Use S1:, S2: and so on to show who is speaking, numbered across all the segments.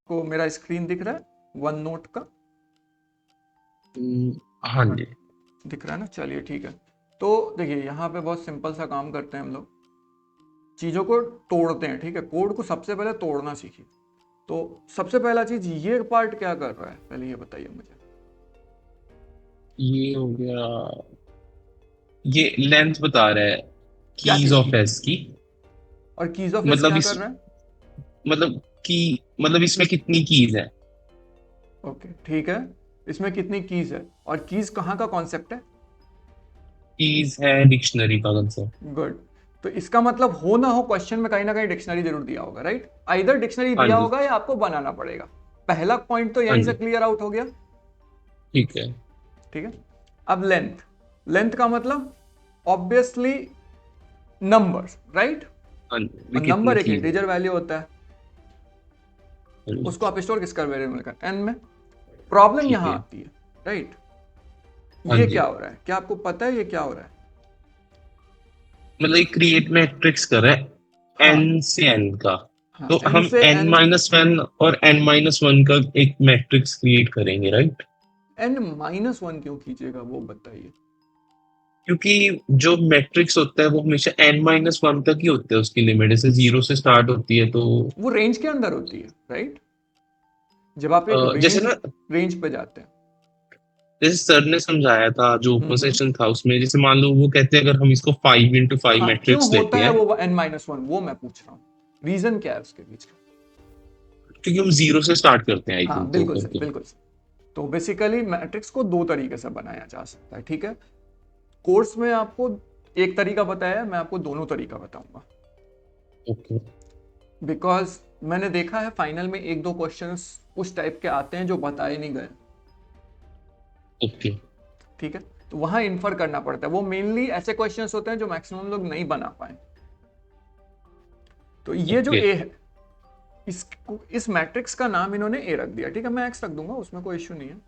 S1: को मेरा स्क्रीन दिख रहा है वन नोट का?
S2: हाँ
S1: हाँ,
S2: जी।
S1: दिख रहा है ना, चलिए ठीक है। तो देखिए यहाँ पे बहुत सिंपल सा काम करते हैं हम लोग, चीज़ों को तोड़ते हैं, ठीक है। कोड को सबसे पहले तोड़ना सीखिए। तो सबसे पहला चीज ये पार्ट क्या कर रहा है, पहले ये बताइए मुझे।
S2: ये हो गया, ये लेंथ बता रहा है
S1: क्या
S2: कीज
S1: चीज
S2: ऑफ
S1: की?
S2: एस की।
S1: और कीज ऑफ एस
S2: मतलब
S1: क्या
S2: इस
S1: कर रहा है?
S2: मतलब की मतलब इसमें कितनी कीज है।
S1: ओके ठीक है, इसमें कितनी कीज है, और कीज कहाँ का कॉन्सेप्ट है?
S2: कीज है डिक्शनरी का कंसेप्ट।
S1: गुड। तो इसका मतलब हो ना हो क्वेश्चन में कहीं ना कहीं डिक्शनरी जरूर दिया होगा, राइट? आइदर डिक्शनरी
S2: हाँ
S1: दिया
S2: जी।
S1: होगा या आपको बनाना पड़ेगा। पहला पॉइंट तो
S2: हाँ
S1: यहीं से
S2: जी।
S1: क्लियर आउट हो गया।
S2: ठीक है।
S1: ठीक है। अब लेंथ, लेंथ का मतलब ऑब्वियसली नंबर, राइट?
S2: हाँ जी, ये
S1: और
S2: कितनी
S1: नंबर एक
S2: कीज है।
S1: इंटीजर वैल्यू होता है,
S2: हाँ जी,
S1: उसको आप स्टोर किसका वेरिएबल का, एन में। प्रॉब्लम
S2: ठीक
S1: यहां
S2: है।
S1: आती है, राइट?
S2: हाँ
S1: ये
S2: जी,
S1: क्या हो रहा है, क्या आपको पता है ये क्या हो रहा है?
S2: मतलब एक क्रिएट मैट्रिक्स कर रहा है
S1: हाँ
S2: एन से एन का।
S1: हाँ,
S2: तो
S1: एन
S2: हम
S1: से
S2: एन
S1: एन।
S2: माइनस वन और एन माइनस वन का एक मैट्रिक्स क्रिएट करेंगे, राइट।
S1: एन माइनस वन क्यों कीजिएगा वो बताइए।
S2: क्योंकि जो मैट्रिक्स होता है वो हमेशा एन माइनस वन तक ही होता है, उसकी लिमिट जैसे जीरो से स्टार्ट होती है तो
S1: वो रेंज के अंदर होती है, राइट? जब आप एक
S2: जैसे
S1: रेंज,
S2: ना,
S1: रेंज पे जाते हैं।
S2: जैसे सर ने समझाया था जो ओपन
S1: हम्म।
S2: सेशन था उसमें, जैसे मान लो वो कहते हैं अगर हम इसको 5 into 5
S1: हाँ, क्यों
S2: मैट्रिक्स
S1: होता
S2: लेते
S1: है
S2: हैं,
S1: वो एन माइनस वन, वो मैं पूछ रहा हूँ, रीजन क्या है उसके पीछे?
S2: क्योंकि हम जीरो से स्टार्ट करते हैं आई
S1: हाँ
S2: थिंक तो
S1: बिल्कुल सही,
S2: करके।
S1: बिल्कुल सही। तो बेसिकली मैट्रिक्स को दो तरीके से बनाया जा सकता है, ठीक है। कोर्स में आपको एक तरीका बताया है, मैं आपको दोनों तरीका बताऊंगा।
S2: ओके।
S1: बिकॉज मैंने देखा है फाइनल में एक दो क्वेश्चंस उस टाइप के आते हैं जो बताए नहीं गए,
S2: ओके।
S1: ठीक है। तो वहां इन्फर करना पड़ता है, वो मेनली ऐसे क्वेश्चंस होते हैं जो मैक्सिमम लोग नहीं बना पाए। तो ये जो
S2: ओके।
S1: ए है, इस मैट्रिक्स का नाम इन्होंने ए रख दिया, ठीक है। मैं एक्स रख दूंगा, उसमें कोई इश्यू नहीं है।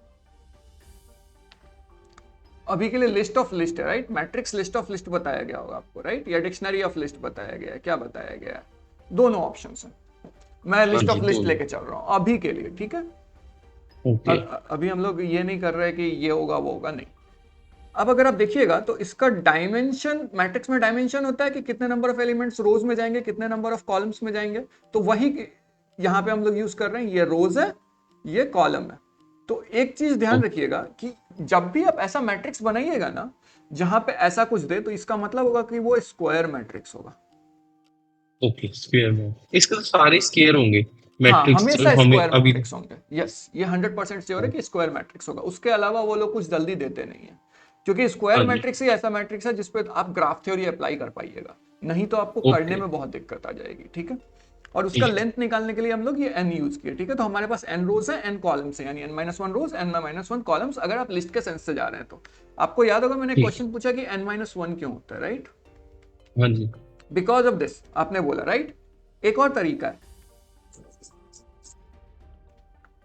S1: अभी के लिए लिस्ट ऑफ लिस्ट है, right? Matrix list of list बताया गया होगा आपको, राइट? या डिक्शनरी ऑफ लिस्ट बताया गया है, क्या बताया गया है? दोनों ऑप्शन है। मैं
S2: हाँ
S1: लिस्ट
S2: जी,
S1: ऑफ लिस्ट
S2: दोनों।
S1: लेके चल रहा हूं अभी के लिए, ठीक है।
S2: ओके।
S1: अभी हम लोग ये नहीं कर रहे कि ये होगा वो होगा, नहीं। अब अगर आप देखिएगा तो इसका डायमेंशन, मैट्रिक्स में डायमेंशन होता है कि कितने नंबर ऑफ एलिमेंट्स रोज में जाएंगे, कितने नंबर ऑफ कॉलम्स में जाएंगे। तो वही यहां पे हम लोग यूज कर रहे हैं, ये रोज है, ये कॉलम है। तो एक चीज ध्यान रखिएगा कि जब भी आप ऐसा मैट्रिक्स बनाइएगा ना जहां पे ऐसा कुछ दे, तो इसका मतलब होगा कि वो स्क्वायर मैट्रिक्स होगा।
S2: ओके, स्क्वायर में इसके तो सारे स्क्वायर होंगे
S1: हाँ,
S2: मैट्रिक्स जो
S1: हमेशा
S2: हमें
S1: स्क्वायर
S2: अभी।
S1: मैट्रिक्स होंगे, यस। ये 100% श्योर है कि स्क्वायर मैट्रिक्स होगा, उसके अलावा वो लोग कुछ जल्दी देते नहीं है। क्योंकि स्क्वायर
S2: हाँ जी।
S1: मैट्रिक्स ही ऐसा मैट्रिक्स है जिसपे आप ग्राफ थ्योरी अप्लाई कर पाइएगा, नहीं तो आपको करने
S2: ओके।
S1: में बहुत दिक्कत आ जाएगी, ठीक है। और उसका
S2: ठीक है।
S1: लेंथ निकालने के लिए हम लोग ये एन यूज किए, ठीक है। तो हमारे पास एन रोज है, एन कॉलम्स है, यानी N minus one rose, N minus one columns, अगर आप लिस्ट के सेंस से जा रहे हैं तो। आपको याद होगा मैंने
S2: ठीक।
S1: क्वेश्चन पूछा कि एन माइनस वन क्यों होता है, राइट?
S2: हाँ जी।
S1: बिकॉज ऑफ दिस आपने बोला, राइट? एक और तरीका है,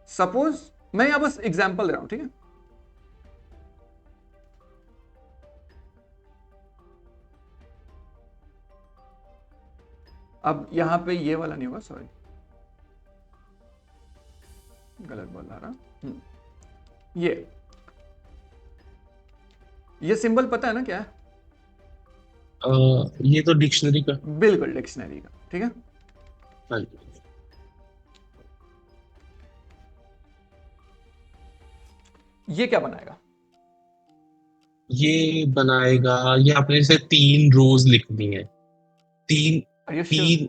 S1: सपोज मैं यहां बस एग्जाम्पल दे रहा हूं, ठीक है। अब यहां पे ये वाला नहीं होगा, सॉरी, गलत बोल रहा। ये ये सिंबल पता है ना क्या है?
S2: ये तो डिक्शनरी का।
S1: बिल्कुल डिक्शनरी का, ठीक है।
S2: हाँ जी।
S1: ये क्या बनाएगा?
S2: ये बनाएगा, ये आपने जैसे 3 रोज लिखनी है। तीन।
S1: Are you sure?
S2: तीन।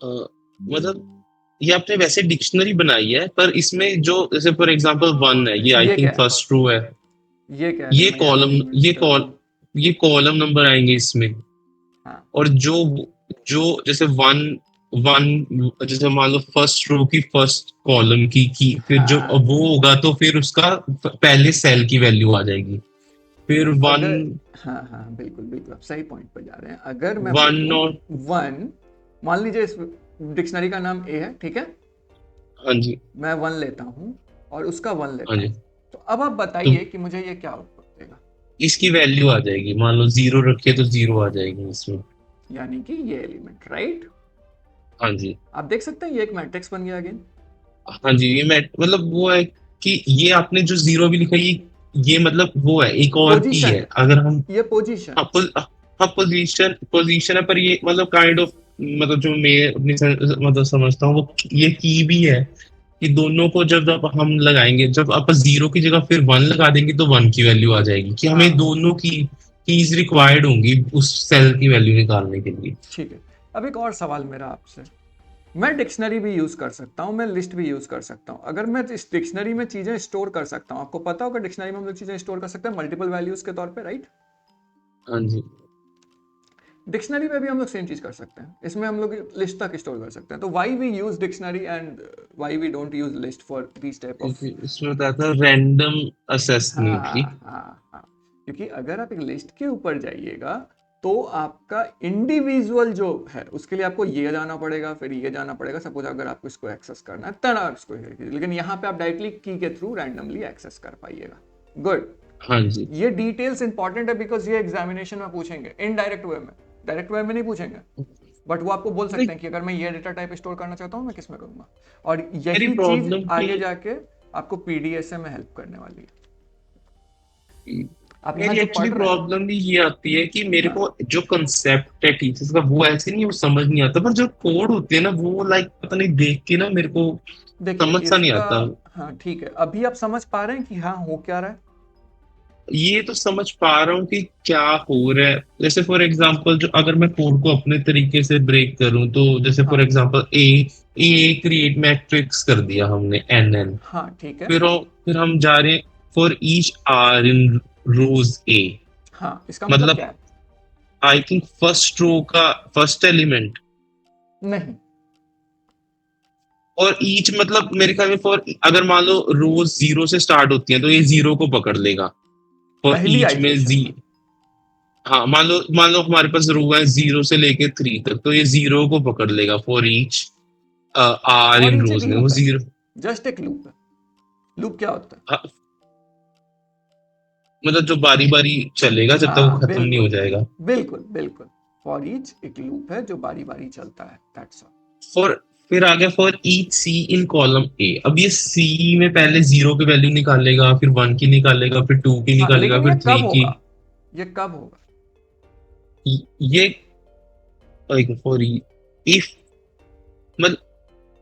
S2: अ, मतलब ये आपने वैसे डिक्शनरी बनाई है पर इसमें जो जैसे फॉर एग्जांपल वन है, ये आई
S1: ये क्या
S2: थिंक
S1: है?
S2: फर्स्ट रो है।
S1: ये क्या है, अगर
S2: ये
S1: मैं यहाँ
S2: कॉलम,
S1: यूज करूँ?
S2: ये कॉलम नंबर आएंगे इसमें।
S1: हाँ,
S2: और जो जो जैसे वन वन जैसे मान लो फर्स्ट रो की फर्स्ट कॉलम की फिर जो
S1: हाँ।
S2: वो होगा तो फिर उसका पहले सेल की वैल्यू आ जाएगी। फिर
S1: तो
S2: वन।
S1: अगर, हाँ हाँ बिल्कुल बिल्कुल, आप सही पॉइंट पर जा रहे हैं। अगर मैं
S2: वन
S1: बोलूँ
S2: और।
S1: वन, मान लीजिए इस डिक्शनरी का नाम ए है, ठीक है।
S2: हाँ जी।
S1: मैं वन लेता हूँ और उसका वन
S2: हाँ
S1: लेता
S2: जी।
S1: हूँ। तो अब आप
S2: तो
S1: बताइए कि मुझे ये क्या आउटपुट देगा?
S2: इसकी वैल्यू आ जाएगी, मान लो जीरो रखिए तो जीरो आ जाएगी इसमें।
S1: यानी कि ये एलिमेंट, राइट?
S2: हाँ जी।
S1: आप देख सकते हैं ये एक मैट्रिक्स बन गया अगेन।
S2: हाँ जी, ये मैं मतलब वो है कि ये आपने जो जीरो भी लिखा, ये मतलब वो है, एक और की
S1: पोजीशन
S2: है,
S1: है,
S2: अगर हम।
S1: ये पोजीशन
S2: हाँ
S1: है।
S2: हाँ, पोजीशन पोजीशन है, पर ये मतलब काइंड ऑफ, मतलब जो मैं अपनी मतलब समझता हूँ, वो ये की भी है कि दोनों को जब जब हम लगाएंगे, जब आप जीरो की जगह फिर वन लगा देंगे तो वन की वैल्यू आ जाएगी, कि हमें
S1: हाँ
S2: दोनों की कीज रिक्वायर्ड होंगी उस सेल की वैल्यू निकालने के लिए।
S1: ठीक है। अब एक और सवाल मेरा आपसे, मैं डिक्शनरी भी यूज कर सकता हूँ, मैं लिस्ट भी यूज कर सकता हूँ। अगर मैं इस डिक्शनरी में चीजें स्टोर कर सकता हूँ, आपको पता होगा डिक्शनरी में हम लोग चीजें स्टोर कर सकते हैं मल्टीपल वैल्यूज के तौर पे, राइट?
S2: हाँ जी।
S1: डिक्शनरी में भी हम लोग सेम चीज कर सकते हैं, इसमें हम लोग लिस्ट तक स्टोर कर सकते हैं। तो why we use dictionary and why we don't use list for this type of.
S2: क्योंकि इसमें बताया था रैंडम असेस नहीं
S1: हाँ
S2: थी।
S1: हाँ हाँ, क्योंकि अगर आप एक लिस्ट के ऊपर जाइएगा तो आपका इंडिविजुअल जो है उसके लिए आपको ये जाना पड़ेगा, फिर ये जाना पड़ेगा। सपोज अगर आपको इसको एक्सेस करना है तब आप इसको, लेकिन यहाँ पे आप डायरेक्टली की के थ्रू रैंडमली एक्सेस कर पाइएगा। गुड।
S2: हाँ जी।
S1: ये डिटेल्स इंपॉर्टेंट है बिकॉज ये एग्जामिनेशन में पूछेंगे इनडायरेक्ट वे में, डायरेक्ट वे में नहीं पूछेंगे। बट वो आपको बोल
S2: नहीं,
S1: सकते हैं कि अगर मैं ये डेटा टाइप स्टोर करना चाहता हूँ मैं किस में करूंगा। और
S2: मेरी
S1: यही चीज
S2: प्रॉब्लम की
S1: आगे जाके आपको पीडीएसए में हेल्प करने वाली है। आप यहाँ
S2: मेरी
S1: जो
S2: एक्चुअली
S1: पढ़ रहे हैं।
S2: प्रॉब्लम भी ये आती है कि मेरे
S1: हाँ
S2: को जो कंसेप्ट है टीचर्स का वो ऐसे नहीं, वो समझ नहीं आता, पर जो कोड होते हैं ना वो लाइक पता नहीं, देख के ना मेरे को
S1: देखिए
S2: समझ सा नहीं
S1: इसका,
S2: आता।
S1: हाँ ठीक है, अभी आप समझ पा रहे हैं कि हाँ हो क्या रहा है।
S2: ये तो समझ पा रहा हूँ कि क्या हो रहा है। जैसे फॉर एग्जांपल, जो अगर मैं कोड को अपने तरीके से ब्रेक करूँ, तो जैसे फॉर
S1: हाँ
S2: एग्जांपल ए क्रिएट मैट्रिक्स कर दिया हमने एन।
S1: हाँ ठीक है।
S2: फिर हम जा रहे हैं फॉर ईच आर इन रोज ए,
S1: हाँ इसका मतलब क्या
S2: मतलब
S1: है?
S2: आई थिंक फर्स्ट रो का फर्स्ट एलिमेंट।
S1: नहीं,
S2: और ईच मतलब मेरे ख्याल में फॉर, अगर मान लो रोज जीरो से स्टार्ट होती है तो ये जीरो को पकड़ लेगा फॉर
S1: पहली
S2: ईच में
S1: आइटरेशन
S2: जी।
S1: में।
S2: हाँ, मान लो हमारे पास रो है जीरो से लेके थ्री तक, तो ये जीरो को पकड़ लेगा for each R
S1: for
S2: in
S1: each एक
S2: रोज में वो
S1: लूप है,
S2: जीरो।
S1: जस्ट एक लूप है। लूप क्या होता है?
S2: मतलब जो बारी बारी चलेगा जब तक वो
S1: हाँ
S2: खत्म नहीं हो
S1: बिल्कुल,
S2: जाएगा।
S1: बिल्कुल बिल्कुल। फॉर ईच एक लूप है जो बारी बारी चलता है, दैट्स ऑल।
S2: फॉर फिर आ गया for each C in column A. अब ये सी में पहले जीरो की वैल्यू निकालेगा, फिर वन की निकालेगा, फिर टू की
S1: हाँ
S2: निकालेगा,
S1: लेकिन ये
S2: फिर
S1: कब
S2: थ्री की।
S1: होगा, ये कब होगा?
S2: ये फॉर इफ, मतलब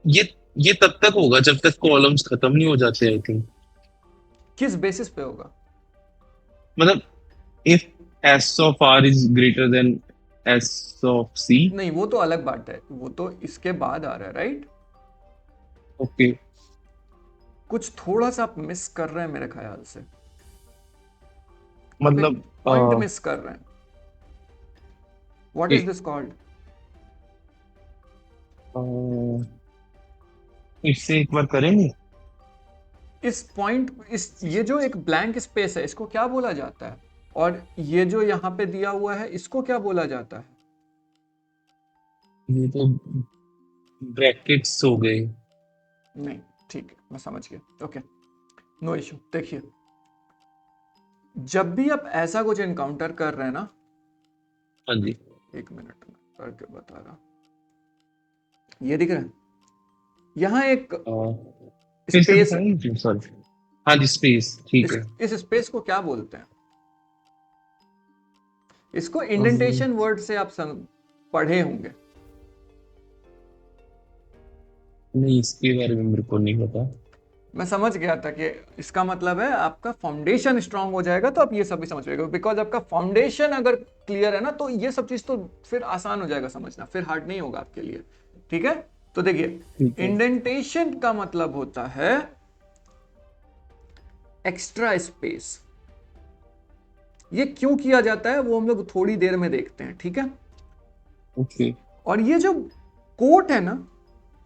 S2: ये ये तब तक होगा जब तक कॉलम्स खत्म नहीं हो जाते, आई थिंक।
S1: किस बेसिस पे होगा?
S2: मतलब if S of R is greater than S of C.
S1: नहीं वो तो अलग बात है, वो तो इसके बाद आ रहा है, राइट?
S2: ओके।
S1: कुछ थोड़ा सा आप मिस कर रहे हैं मेरे ख्याल से, आप एक
S2: मतलब
S1: पॉइंट मिस कर रहे हैं। What is this called?
S2: इससे एक बार करेंगे।
S1: इस पॉइंट, इस ये जो एक ब्लैंक स्पेस है इसको क्या बोला जाता है? और ये जो यहाँ पे दिया हुआ है इसको क्या बोला जाता है?
S2: ये तो ब्रैकेट्स हो गए।
S1: नहीं, ठीक है मैं समझ गया, ओके, नो इशू। देखिए जब भी आप ऐसा कुछ एनकाउंटर कर रहे हैं ना,
S2: हाँ जी।
S1: एक मिनट में करके बता रहा, ये दिख रहा है यहाँ एक
S2: फिर से
S1: स्पेस है।
S2: दिखाएंगे, सॉरी। हाँ जी, स्पेस, ठीक है।
S1: इस स्पेस को क्या बोलते हैं? इसको
S2: अम,
S1: इंडेंटेशन वर्ड से आप पढ़े होंगे।
S2: नहीं, इसके बारे में मेरे को नहीं पता।
S1: मैं समझ गया था कि इसका मतलब है आपका फाउंडेशन स्ट्रांग हो जाएगा तो आप ये सब भी समझ पाएंगे, बिकॉज आपका फाउंडेशन अगर क्लियर है ना तो ये सब चीज तो फिर आसान हो जाएगा समझना, फिर हार्ड नहीं होगा आपके लिए। ठीक है, तो देखिए
S2: ठीक है।
S1: इंडेंटेशन का मतलब होता है एक्स्ट्रा स्पेस। ये क्यों किया जाता है वो हम लोग थोड़ी देर में देखते हैं, ठीक है?
S2: ओके।
S1: और ये जो कोट है ना,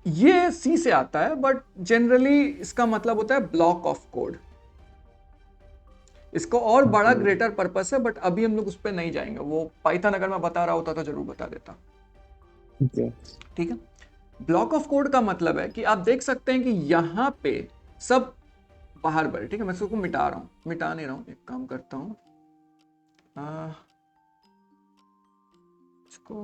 S1: ये सी से आता है, बट जनरली इसका मतलब होता है ब्लॉक ऑफ कोड। इसको और बड़ा ग्रेटर पर्पस है, बट अभी हम लोग उस पर नहीं जाएंगे। वो पाइथन अगर मैं बता रहा होता तो जरूर बता देता।
S2: ठीक है।
S1: ठीक है, ब्लॉक ऑफ कोड का मतलब है कि आप देख सकते हैं कि यहां पे सब बाहर बड़े, ठीक है, मैं इसको मिटा रहा हूं, मिटा नहीं रहा हूं, एक काम करता हूं, इसको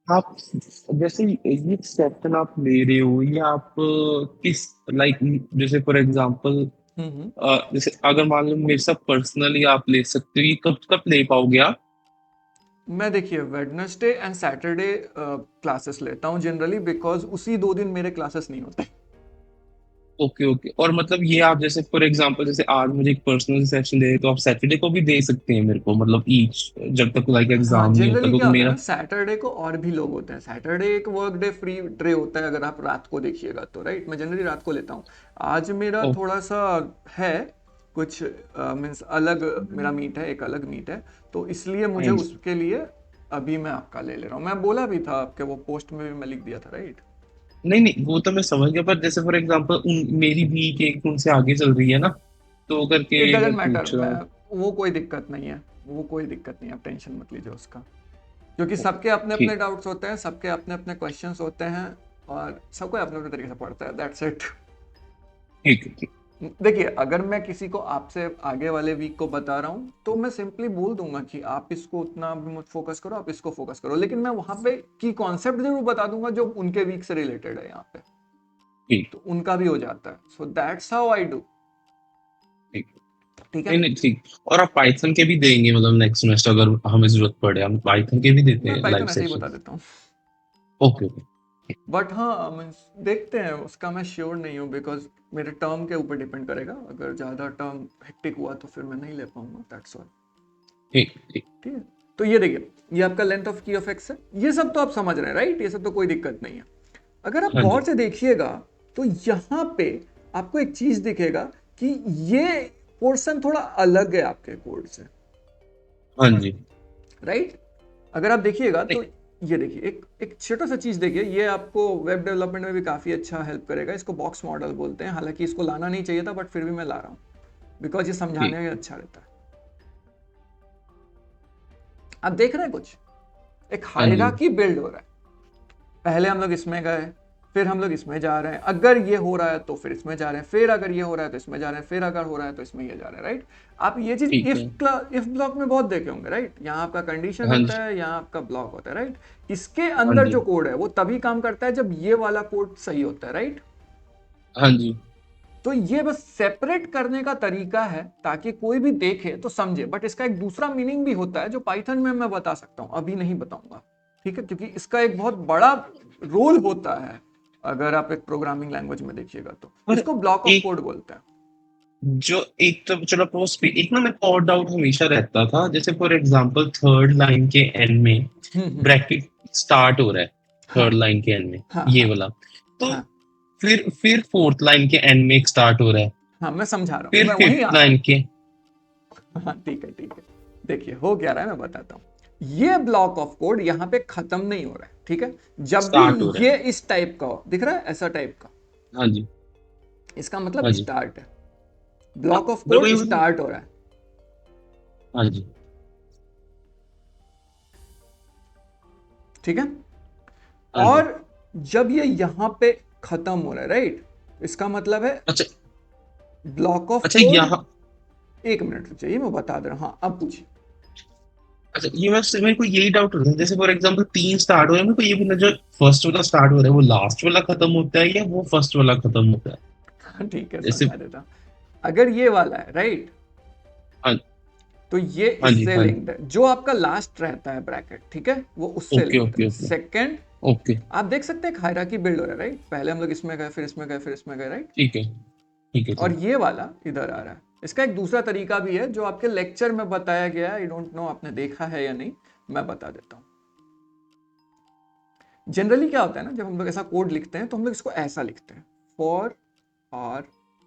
S2: आप जैसे ये सेक्शन आप ले रहे हो, ये आप किस लाइक, जैसे फॉर एग्जांपल
S1: हम्म।
S2: जैसे अगर मान लो मेरे साथ पर्सनली आप ले सकते हो, ये कब कब ले पाओगे आप?
S1: मैं देखिए वेडनेसडे एंड सैटरडे क्लासेस लेता हूँ जनरली, बिकॉज उसी 2 दिन मेरे क्लासेस नहीं होते।
S2: ओके ओके, और मतलब ये आप जैसे फॉर एग्जांपल जैसे आज मुझे एक पर्सनल सेशन दे, तो आप सैटरडे को भी दे सकते हैं मेरे को, मतलब ईच, जब तक लाइक
S1: हाँ,
S2: एग्जाम नहीं होता,
S1: जनरली क्या
S2: क्योंकि
S1: होता है
S2: मेरा।
S1: ना, सैटरडे को और भी लोग होते हैं। सैटरडे एक वर्क डे फ्री डे होता है अगर आप रात को देखिएगा तो, राइट। मैं जनरली रात को लेता हूँ। आज मेरा
S2: ओ,
S1: थोड़ा सा है कुछ, मीन्स अलग, मेरा मीट है, एक अलग मीट है, तो इसलिए मुझे
S2: हाँ जी।
S1: उसके लिए अभी मैं आपका ले ले रहा हूँ। मैं बोला भी था आपके वो पोस्ट में भी मैं लिख दिया था, राइट।
S2: नहीं नहीं, वो तो मैं समझ गया, पर जैसे फॉर एग्जांपल मेरी वीक एक उनसे आगे चल रही है ना, तो करके
S1: इट
S2: मैं
S1: डजेंट मैटर,
S2: पूछ रहा
S1: मैं
S2: हूँ।
S1: वो कोई दिक्कत नहीं है, वो कोई दिक्कत नहीं है, आप टेंशन मत लीजिए उसका। क्योंकि सबके अपने अपने
S2: ठीक
S1: डाउट्स होते हैं, सबके अपने अपने क्वेश्चंस होते हैं, और सबको अपने अपने तरीके से पढ़ता है, दैट्स इट।
S2: ठीक ठीक।
S1: देखिए, अगर मैं किसी को आपसे आगे वाले वीक को बता रहा हूँ तो मैं सिंपली बोल दूंगा कि आप इसको उतना भी मत फोकस करो, आप इसको फोकस करो, लेकिन मैं वहां पे की कॉन्सेप्ट जरूर बता दूंगा जो उनके वीक से रिलेटेड है यहाँ पे,
S2: ठीक
S1: तो उनका भी हो जाता है। So that's how I do.
S2: ठीक।
S1: ठीक
S2: नहीं
S1: है।
S2: नहीं ठीक। और आप पाइथन के भी देंगे मतलब नेक्स्ट सेमेस्टर, अगर हमें जरूरत पड़े हम पाइथन के भी देते
S1: मैं
S2: हैं लाइव
S1: पाइथन ऐसे ही
S2: सेशन।
S1: बता देता हूँ।
S2: Okay okay.
S1: बट हाँ, मीन्स देखते हैं, उसका मैं श्योर नहीं हूँ, बिकॉज मेरे टर्म के ऊपर डिपेंड करेगा। अगर ज़्यादा टर्म हेक्टिक हुआ तो फिर मैं नहीं ले पाऊंगा, दैट्स ऑल।
S2: ठीक ठीक।
S1: ठीक है। तो ये देखिए, ये आपका लेंथ ऑफ की ऑफ एक्स है, ये सब तो आप समझ रहे हैं, राइट। ये सब तो कोई दिक्कत नहीं है। अगर आप
S2: हाँ
S1: गौर
S2: जी।
S1: से देखिएगा तो यहाँ पे आपको एक चीज दिखेगा कि ये पोर्शन थोड़ा अलग है आपके कोड से,
S2: हाँ जी।
S1: राइट। अगर आप देखिएगा
S2: नहीं।
S1: तो ये देखिए, एक एक छोटा सा चीज देखिए, ये आपको वेब डेवलपमेंट में भी काफी अच्छा हेल्प करेगा। इसको बॉक्स मॉडल बोलते हैं, हालांकि इसको लाना नहीं चाहिए था, बट फिर भी मैं ला रहा हूँ बिकॉज ये समझाने
S2: ठीक।
S1: में अच्छा रहता है। आप देख रहे हैं कुछ, एक
S2: हाँ जी।
S1: हायरार्की बिल्ड हो रहा है। पहले हम लोग इसमें गए, फिर हम लोग इसमें जा रहे हैं, अगर ये हो रहा है तो फिर इसमें जा रहे हैं, फिर अगर ये हो रहा है तो इसमें जा रहे हैं, फिर अगर हो रहा है तो इसमें ये जा रहे हैं, राइट। आप ये चीज
S2: ठीक है।
S1: इफ ब्लॉक में बहुत देखे होंगे, राइट। यहाँ आपका कंडीशन
S2: हाँ
S1: होता
S2: जी।
S1: है, यहाँ आपका ब्लॉक होता है, राइट। इसके
S2: हाँ
S1: अंदर
S2: जी।
S1: जो कोड है वो तभी काम करता है जब ये वाला कोड सही होता है, राइट।
S2: हाँ जी।
S1: तो ये बस सेपरेट करने का तरीका है ताकि कोई भी देखे तो समझे, बट इसका एक दूसरा मीनिंग भी होता है जो पाइथन में मैं बता सकता हूं, अभी नहीं बताऊंगा। ठीक है, क्योंकि इसका एक बहुत बड़ा रोल होता है। अगर आप एक प्रोग्रामिंग लैंग्वेज में देखिएगा तो
S2: पर
S1: इसको ब्लॉक ऑफ
S2: एक
S1: कोड बोलते हैं।
S2: जो एक तो चलो पोस्ट, एक ना मेरे को और डाउट हमेशा रहता था, जैसे फॉर एग्जांपल थर्ड लाइन के एंड में
S1: हम्म।
S2: ब्रैकेट स्टार्ट हो रहा है,
S1: हाँ
S2: थर्ड लाइन के एंड में
S1: हाँ
S2: ये
S1: हाँ
S2: वाला, तो
S1: हाँ
S2: फिर फोर्थ लाइन के एंड में एक स्टार्ट हो रहा है,
S1: हाँ, मैं समझा रहा हूं,
S2: फिर
S1: मैं वहीं आ
S2: फिफ्थ
S1: रहा हूं।
S2: लाइन के।
S1: हाँ ठीक है ठीक है। देखिए हो क्या रहा है, मैं बताता हूँ। ये ब्लॉक ऑफ कोड यहाँ पे खत्म नहीं हो रहा है, ठीक है। जब भी
S2: स्टार्ट हो रहा
S1: ये
S2: है।
S1: इस टाइप का हो, दिख रहा है ऐसा टाइप का,
S2: हाँ जी।
S1: इसका मतलब
S2: हाँ जी।
S1: स्टार्ट है।
S2: हाँ,
S1: ब्लॉक ऑफ
S2: मेरे को
S1: कोड
S2: ये मतलब।
S1: स्टार्ट हो रहा है।
S2: हाँ जी।
S1: ठीक है।
S2: हाँ जी।
S1: और जब ये यहां पे खत्म हो रहा है, राइट, इसका मतलब है
S2: अच्छा।
S1: ब्लॉक ऑफ
S2: अच्छा
S1: कोड।
S2: यहाँ।
S1: एक मिनट रुकिए, मैं बता दे रहा हूं। हाँ, अब पूछिए।
S2: अच्छा, ये मैं मेरे को यही डाउट होता है, जैसे फॉर एग्जांपल तीन स्टार्ट हो रहे हैं, मेरे को ये पूछना, जो फर्स्ट वाला स्टार्ट हो रहा है वो लास्ट वाला खत्म होता है या वो फर्स्ट वाला खत्म होता है?
S1: ठीक है,
S2: जैसे।
S1: समझा देता हूं। अगर ये वाला है, राइट,
S2: हाँ।
S1: तो ये
S2: हाँ जी।
S1: इससे
S2: हाँ जी।
S1: लिंक्ड है। जो आपका लास्ट रहता है ब्रैकेट, ठीक है, वो उससे
S2: ओके
S1: लिंक्ड है।
S2: Okay okay.
S1: Second,
S2: okay.
S1: आप देख सकते हैं हायरार्की बिल्ड हो रहा है, राइट। पहले हम लोग इसमें गए, फिर इसमें गए, फिर इसमें गए, राइट।
S2: ठीक है ठीक है
S1: और
S2: ठीक।
S1: ये वाला इधर आ रहा है। इसका एक दूसरा तरीका भी है जो आपके लेक्चर में बताया गया है, आई डोंट नो आपने देखा है या नहीं, मैं बता देता हूँ। जनरली क्या होता है ना, जब हम लोग ऐसा कोड लिखते हैं तो हम लोग इसको ऐसा लिखते हैं, फॉर आर,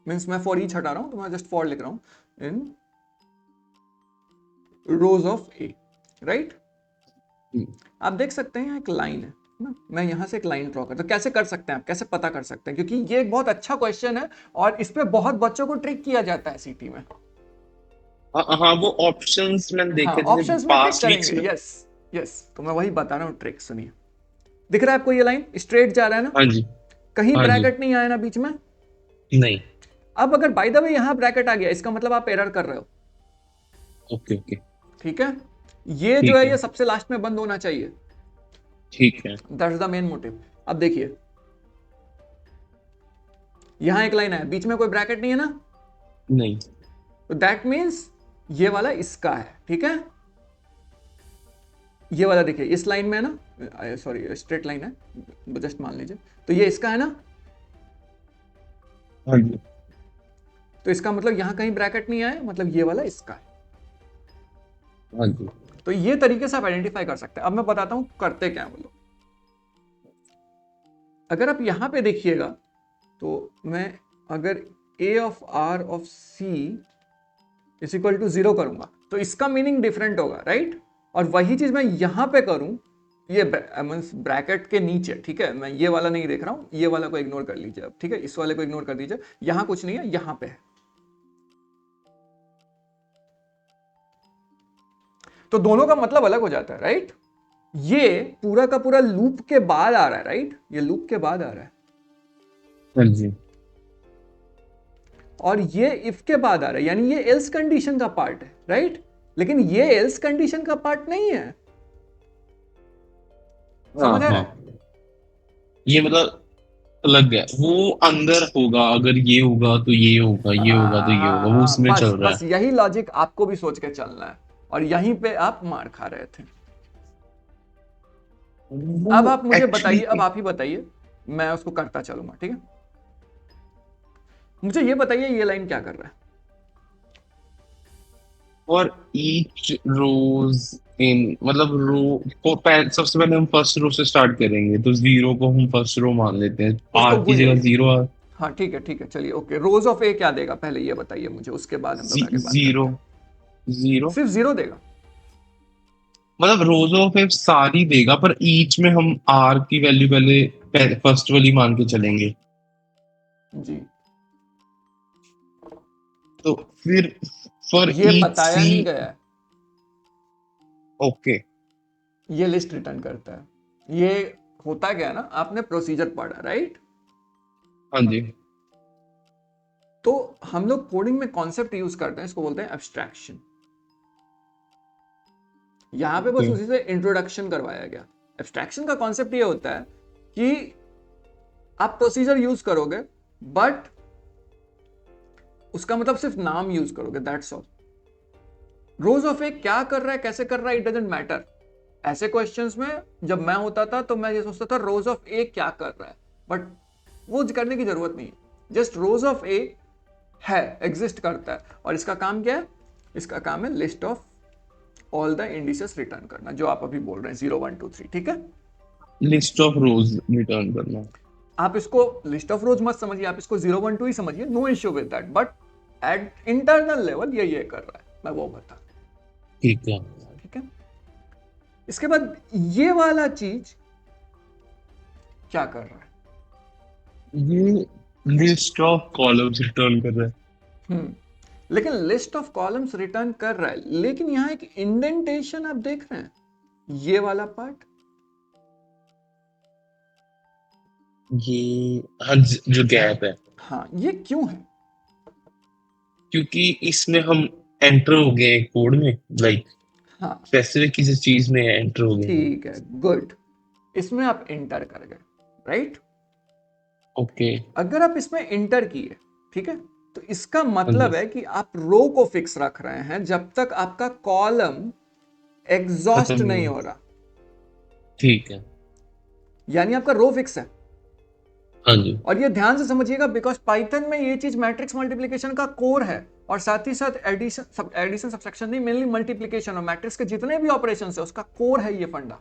S1: मीन्स मैं फॉर ईच हटा रहा हूं तो मैं जस्ट फॉर लिख रहा हूं इन रोज ऑफ ए, राइट।
S2: हम्म।
S1: आप देख सकते हैं यहाँ एक लाइन है ना, मैं यहां से एक लाइन ड्रॉ करता हूं। कैसे कर सकते हैं आप, कैसे पता कर सकते हैं, क्योंकि ये एक बहुत अच्छा क्वेश्चन है और इस पे बहुत बच्चों को ट्रिक किया जाता है सीटी में।
S2: हाँ हाँ, वो ऑप्शंस मैंने
S1: हाँ,
S2: देखे थे
S1: ऑप्शंस में ट्रिक
S2: पास्ट वीक्स
S1: करेंगे,
S2: में।
S1: यस। यस, तो मैं वही बता रहा हूँ ट्रिक, सुनिए। दिख रहा है आपको ये लाइन स्ट्रेट जा रहा है ना,
S2: हाँ जी।
S1: कहीं
S2: हाँ जी।
S1: ब्रैकेट नहीं आया ना बीच में।
S2: नहीं।
S1: अब अगर बाय द वे यहां ब्रैकेट आ गया, इसका मतलब आप एरर कर रहे हो।
S2: Okay okay.
S1: ठीक है, ये जो
S2: ठीक
S1: है
S2: है।
S1: ये सबसे लास्ट में बंद होना चाहिए।
S2: ठीक है।
S1: That's the main motive. अब देखिए यहां एक लाइन है, बीच में कोई ब्रैकेट नहीं है ना,
S2: नहीं।
S1: तो दैट मीन्स ये वाला इसका है, ठीक है। ये वाला देखिए इस लाइन में है ना, सॉरी स्ट्रेट लाइन है, जस्ट मान लीजिए, तो ये इसका है ना,
S2: हाँ जी।
S1: तो इसका मतलब यहां कहीं ब्रैकेट नहीं आए, मतलब ये वाला इसका है।
S2: हाँ जी।
S1: तो ये तरीके से आप आइडेंटिफाई कर सकते हैं। अब मैं बताता हूं करते क्या है वो लोग। अगर आप यहां पे देखिएगा तो मैं अगर a of r of c is equal to 0 करूंगा तो इसका मीनिंग डिफरेंट होगा, राइट। और वही चीज मैं यहां पे करूं, ये मींस ब्रैकेट के नीचे, ठीक है, मैं ये वाला नहीं देख रहा हूं, ये वाला को इग्नोर कर लीजिए अब, ठीक है, इस वाले को इग्नोर कर दीजिए, यहां कुछ नहीं है, यहां पे है। तो दोनों का मतलब अलग हो जाता है, राइट। ये पूरा का पूरा लूप के बाद आ रहा है, राइट, ये लूप के बाद आ रहा है,
S2: हाँ जी।
S1: और ये इफ के बाद आ रहा है, यानी ये एल्स कंडीशन का पार्ट है, राइट। लेकिन ये एल्स कंडीशन का पार्ट नहीं है,
S2: हाँ
S1: समझ आ रहा
S2: हाँ,
S1: है।
S2: ये मतलब अलग है, वो अंदर होगा, अगर ये होगा तो ये होगा, ये होगा तो ये होगा, वो उसमें
S1: बस
S2: चल रहा
S1: बस
S2: है।
S1: यही लॉजिक आपको भी सोच के चलना है, और यहीं पे आप मार खा रहे थे।
S2: वो
S1: अब आप मुझे
S2: एक्चुअली
S1: बताइए, अब आप ही बताइए, मैं उसको करता चलूंगा, ठीक है। मुझे ये बताइए ये लाइन क्या कर रहा है।
S2: और ईच रोज इन मतलब रो को सबसे पहले हम फर्स्ट रो से स्टार्ट करेंगे, तो जीरो को हम फर्स्ट रो मान लेते हैं,
S1: उसको
S2: आर की
S1: भूल
S2: जगह
S1: जाइए।
S2: जीरो।
S1: हाँ ठीक है चलिए, ओके, रोज ऑफ ए क्या देगा पहले ये बताइए मुझे, उसके बाद हम लोग आगे बात
S2: जीरो।
S1: करते हैं।
S2: जीरो
S1: सिर्फ जीरो देगा।
S2: मतलब रोज ऑफ एफ सारी देगा, पर ईच में हम आर की वैल्यू पहले फर्स्ट वाली मान के चलेंगे।
S1: जी,
S2: तो फिर फॉर
S1: ये
S2: ईच
S1: बताया
S2: सी।
S1: नहीं गया है,
S2: ओके।
S1: ये लिस्ट रिटर्न करता है। ये होता क्या है ना, आपने प्रोसीजर पढ़ा, राइट।
S2: हाँ जी।
S1: तो हम लोग कोडिंग में कॉन्सेप्ट यूज करते हैं, इसको बोलते हैं एब्स्ट्रैक्शन। यहां पे बस
S2: ओके।
S1: उसी से इंट्रोडक्शन करवाया गया। एब्स्ट्रैक्शन का कॉन्सेप्ट ये होता है कि आप प्रोसीजर यूज करोगे, बट उसका मतलब सिर्फ नाम यूज करोगे, दैट्स ऑल। रोज ऑफ ए क्या कर रहा है, कैसे कर रहा है, इट डजंट मैटर। ऐसे क्वेश्चंस में जब मैं होता था तो मैं ये सोचता था रोज ऑफ ए क्या कर रहा है, बट वो करने की जरूरत नहीं है। जस्ट रोज ऑफ ए है, एग्जिस्ट करता है, और इसका काम क्या है, इसका काम है list of all the indices return करना, जो आप अभी बोल रहे हैं 0 1 2 3, ठीक है।
S2: लिस्ट ऑफ रोज रिटर्न करना।
S1: आप इसको लिस्ट ऑफ रोज मत समझिए, आप इसको 0 1 2 ही समझिए, no issue with that, but at internal level ये कर रहा है, मैं वो बता,
S2: ठीक है।
S1: ठीक है। इसके बाद ये वाला चीज क्या कर रहा है।
S2: ये लिस्ट ऑफ कॉलम्स रिटर्न कर रहा है।
S1: लेकिन लिस्ट ऑफ कॉलम्स रिटर्न कर रहा है, लेकिन यहां एक इंडेंटेशन आप देख रहे हैं, ये वाला पार्ट।
S2: ये हाँ, जो गैप है,
S1: हाँ, ये क्यों है।
S2: क्योंकि इसमें हम एंटर हो गए हैं कोड में, लाइक
S1: हाँ
S2: स्पेसिफिक किसी चीज में एंटर हो गए हैं।
S1: ठीक है, गुड। इसमें आप इंटर कर गए, राइट।
S2: ओके।
S1: अगर आप इसमें इंटर किए, ठीक है, तो इसका
S2: हाँ जी।
S1: मतलब है कि आप रो को फिक्स रख रहे हैं जब तक आपका कॉलम
S2: खत्म
S1: एग्जॉस्ट
S2: नहीं
S1: नहीं
S2: हुआ।
S1: हो रहा,
S2: ठीक है।
S1: यानी आपका रो फिक्स है।
S2: हाँ जी।
S1: और ये ध्यान से समझिएगा, बिकॉज पाइथन में ये चीज मैट्रिक्स मल्टीप्लिकेशन का कोर है, और साथ ही साथ एडिशन सब्सट्रैक्शन नहीं, मेनली मल्टीप्लिकेशन और मैट्रिक्स के जितने भी ऑपरेशन है उसका कोर है ये फंडा,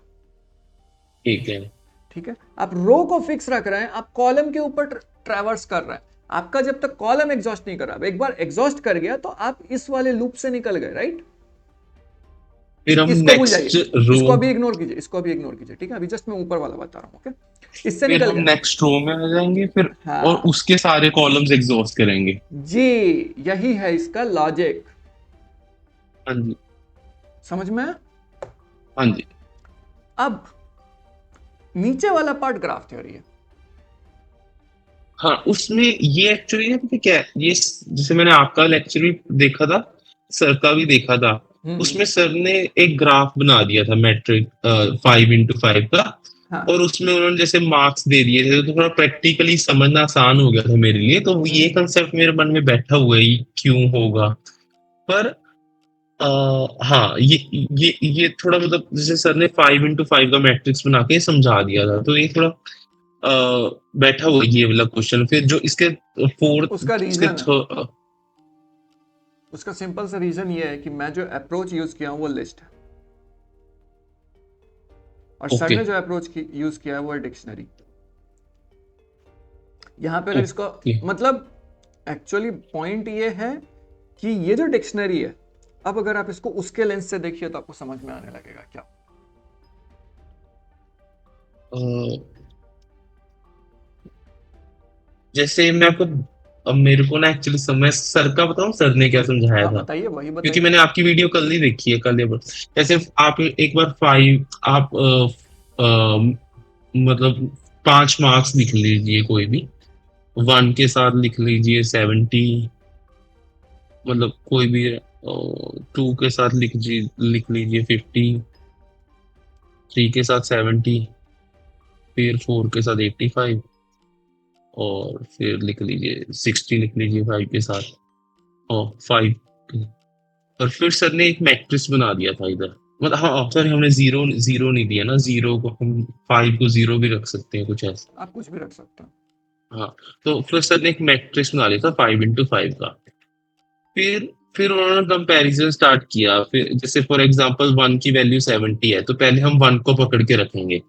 S2: ठीक है।
S1: ठीक है। आप रो को फिक्स रख रहे हैं, आप कॉलम के ऊपर ट्रैवर्स कर रहे हैं। आपका जब तक कॉलम एग्जॉस्ट नहीं कर रहा, एक बार एग्जॉस्ट कर गया तो आप इस वाले लूप से निकल गए, राइट।
S2: फिर हम
S1: इसको भूल
S2: नेक्स्ट
S1: जाइए,
S2: रो।
S1: इसको अभी इग्नोर कीजिए, इसको अभी इग्नोर कीजिए, ठीक है। अभी जस्ट मैं ऊपर वाला बता रहा हूं, ओके, इससे
S2: फिर
S1: निकल
S2: हम
S1: गए।
S2: नेक्स्ट रो में आ जाएंगे, फिर और
S1: हाँ
S2: उसके सारे कॉलम्स एग्जॉस्ट करेंगे।
S1: जी, यही है इसका लॉजिक,
S2: हाँ जी।
S1: समझ में आया?
S2: हाँ जी।
S1: अब नीचे वाला पार्ट ग्राफ थ्योरी है।
S2: हाँ, उसमें ये एक्चुअली है कि क्या है, ये जैसे मैंने आपका लेक्चर भी देखा था, सर का भी देखा था।
S1: हम्म
S2: उसमें सर ने एक ग्राफ बना दिया था मैट्रिक 5 into 5 का।
S1: हाँ।
S2: और उसमें उन्होंने जैसे मार्क्स दे दिए थे तो थोड़ा प्रैक्टिकली समझना आसान हो गया था मेरे लिए, तो ये कंसेप्ट मेरे मन में बैठा हुआ है क्यों होगा। पर हाँ, ये थोड़ा मतलब जैसे सर ने 5x5 का मैट्रिक्स बना के समझा दिया था, तो ये थोड़ा बैठा हुआ है ये वाला क्वेश्चन। फिर जो इसके फोर्थ,
S1: उसका
S2: इसके
S1: रीजन है, उसका सिंपल सा रीजन ये है कि मैं जो अप्रोच यूज किया हूँ वो लिस्ट है, और सर
S2: ओके
S1: ने जो अप्रोच यूज किया है वो है डिक्शनरी। यहाँ पे अगर इसको
S2: ओके।
S1: मतलब एक्चुअली पॉइंट ये है कि ये जो डिक्शनरी है, अब अगर आप इसको उसके लेंस से देखिए तो आपको समझ में आने लगेगा क्या।
S2: जैसे मैं आपको, अब मेरे को ना एक्चुअली समय सर का बताऊं, सर ने क्या समझाया
S1: हाँ
S2: था,
S1: बताइए, वही
S2: क्योंकि
S1: बताइए।
S2: मैंने आपकी वीडियो कल ही देखी है, कल या जैसे आप एक बार फाइव, आप मतलब 5 मार्क्स लिख लीजिए कोई भी, 1 के साथ लिख लीजिए 70, मतलब कोई भी 2 के साथ लिख लीजिए 50, 3 के साथ 70, फिर 4 के साथ 85, और फिर लिख लीजिए 60 लिख लीजिए 5 के साथ, और 5, और फिर सर ने एक मैट्रिक्स बना दिया था इधर। मतलब हाँ सॉरी, हमने जीरो जीरो नहीं दिया ना, जीरो को हम 5 को जीरो भी रख सकते हैं, कुछ ऐसा।
S1: आप कुछ भी रख सकते हैं।
S2: हाँ, तो फिर सर ने एक मैट्रिक्स बना लिया था 5x5 का। फिर उन्होंने कंपैरिजन स्टार्ट किया। फिर जैसे फॉर एग्जांपल 1 की वैल्यू 70 है, तो पहले हम 1 को पकड़ के रखेंगे।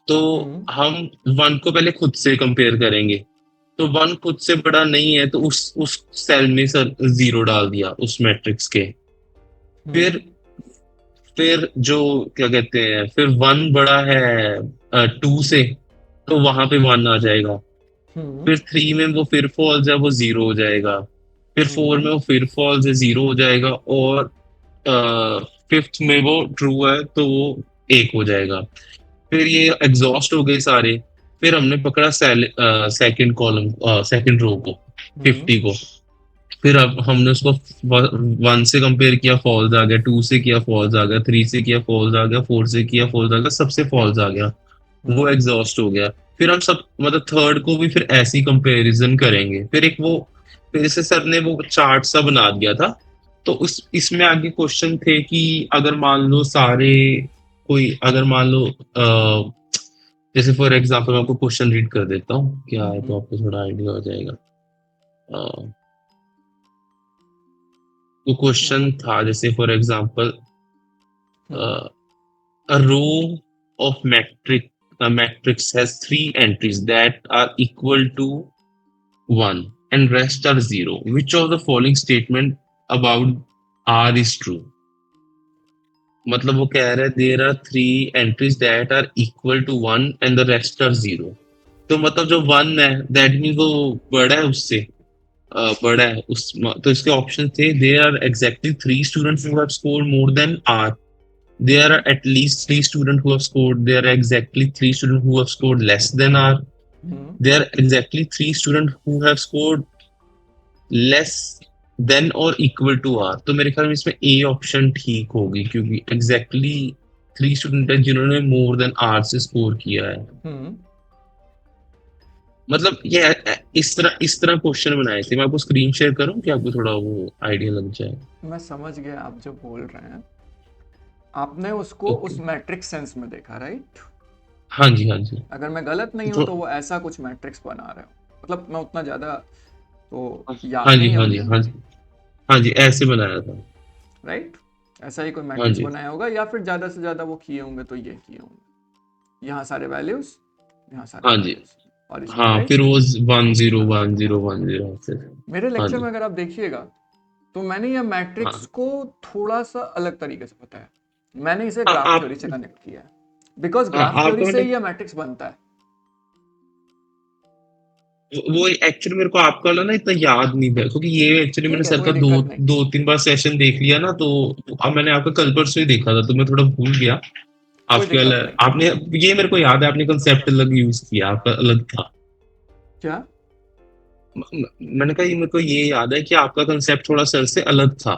S2: तो
S1: हम्म।
S2: हम 1 को पहले खुद से कंपेयर करेंगे, तो 1 खुद से बड़ा नहीं है, तो उस सेल में सर जीरो डाल दिया उस मैट्रिक्स के।
S1: हम्म।
S2: फिर फिर जो क्या कहते हैं, फिर 1 बड़ा है 2 से, तो वहां पे 1 आ जाएगा।
S1: हम्म।
S2: फिर 3 में वो फिर फॉल्स है, वो जीरो हो जाएगा। फिर 4
S1: हम्म।
S2: में वो फिर फॉल्स है, जीरो हो जाएगा। और फिफ्थ में वो ट्रू है, तो वो 1 हो जाएगा। फिर ये एग्जॉस्ट हो गए सारे। फिर हमने पकड़ा सेकंड कॉलम, सेकंड रो को,
S1: हम्म।
S2: 50 को। फिर अब हमने उसको 1 से कंपेयर किया, फॉल्स आ गया, 2 से किया फॉल्स आ गया, 3 से किया फॉल्स आ गया, 4 से किया फॉल्स आ गया, सबसे फॉल्स आ गया, वो
S1: हम्म।
S2: एग्जॉस्ट हो गया। फिर हम सब मतलब थर्ड को भी फिर ऐसी कंपैरिजन करेंगे। फिर एक वो, फिर से सर ने वो चार्ट सा बना दिया था। तो उस इसमें आगे क्वेश्चन थे कि अगर मान लो सारे, कोई अगर मान लो जैसे फॉर एग्जांपल मैं आपको क्वेश्चन रीड कर देता हूँ क्या है, तो आपको थोड़ा आइडिया हो जाएगा। तो क्वेश्चन
S1: हम्म।
S2: था जैसे for example,
S1: hmm.
S2: a row of a matrix has 3 entries that are equal to 1 and rest are 0. Which of the following statement about R is true? मतलब वो कह रहा है there are 3 entries that are equal to 1 and the rest are 0. तो मतलब जो 1 है that means वो बड़ा है उससे, बड़ा है उस, तो इसके ऑप्शन थे there are exactly 3 students who have scored more than R. There are at least 3 students who have scored. There are exactly 3 students who have scored less than R.
S1: Hmm.
S2: There are exactly 3 students who have scored less than or equal to R. तो मेरे ख्याल में इसमें A option ठीक होगी, क्योंकि exactly 3 student है जिन्होंने more than R से स्कोर किया है।
S1: हम्म।
S2: मतलब ये इस तरह क्वेश्चन बनाए थे। मैं आपको स्क्रीन शेयर करूं कि आपको थोड़ा वो आइडिया लग जाए।
S1: मैं समझ गया आप जो बोल रहे हैं। आपने उसको
S2: ओके।
S1: उस मैट्रिक्स सेंस में देखा, राइट?
S2: हाँ जी हाँ जी।
S1: अगर मैं गलत नहीं हूं
S2: तो
S1: तो वो ऐसा कुछ मैट्रिक्स बना रहे हो, मतलब मैं उतना ज्यादा तो
S2: हाँ
S1: याद
S2: जी
S1: नहीं है
S2: हाँ जी
S1: मुझे।
S2: हाँ जी हाँ जी, ऐसे बनाया था।
S1: राइट, ऐसा ही कोई
S2: हाँ
S1: मैट्रिक्स
S2: जी
S1: बनाया होगा, या फिर ज्यादा से ज्यादा वो किए होंगे तो ये किए होंगे, यहाँ सारे वैल्यूज, यहाँ सारे
S2: हाँ जी।
S1: वैल्यूज, और इसमें,
S2: हाँ, फिर
S1: राइट?
S2: वो 1 0 1 0 1 0 फिर।
S1: मेरे
S2: हाँ
S1: लेक्चर
S2: जी।
S1: में अगर आप देखिएगा तो मैंने ये मैट्रिक्स
S2: हाँ,
S1: को थोड़ा सा अलग तरीके से बताया। मैंने इसे ग्राफ
S2: आप,
S1: थ्योरी से कनेक्ट किया है, बिकॉज
S2: हाँ
S1: ग्राफ थ्योरी
S2: आपको
S1: से
S2: मैंने,
S1: ही ये मैट्रिक्स बनता है।
S2: वो एक्चुअली मेरे को आपका वाला ना इतना याद नहीं था, क्योंकि ये एक्चुअली मैंने
S1: ठीक है,
S2: सर
S1: कोई
S2: का दो
S1: दिक्कत नहीं।
S2: 2 3 बार सेशन देख लिया ना, तो अब मैंने आपका कल परसों ही देखा था, तो मैं थोड़ा भूल गया।
S1: कोई
S2: आपके
S1: दिक्कत
S2: वाला,
S1: नहीं।
S2: आपने, ये मेरे को याद है आपने कंसेप्ट अलग यूज किया, आपका अलग था।
S1: क्या?
S2: मैंने कहा ये मेरे को ये याद है कि आपका कंसेप्ट थोड़ा सर से अलग था।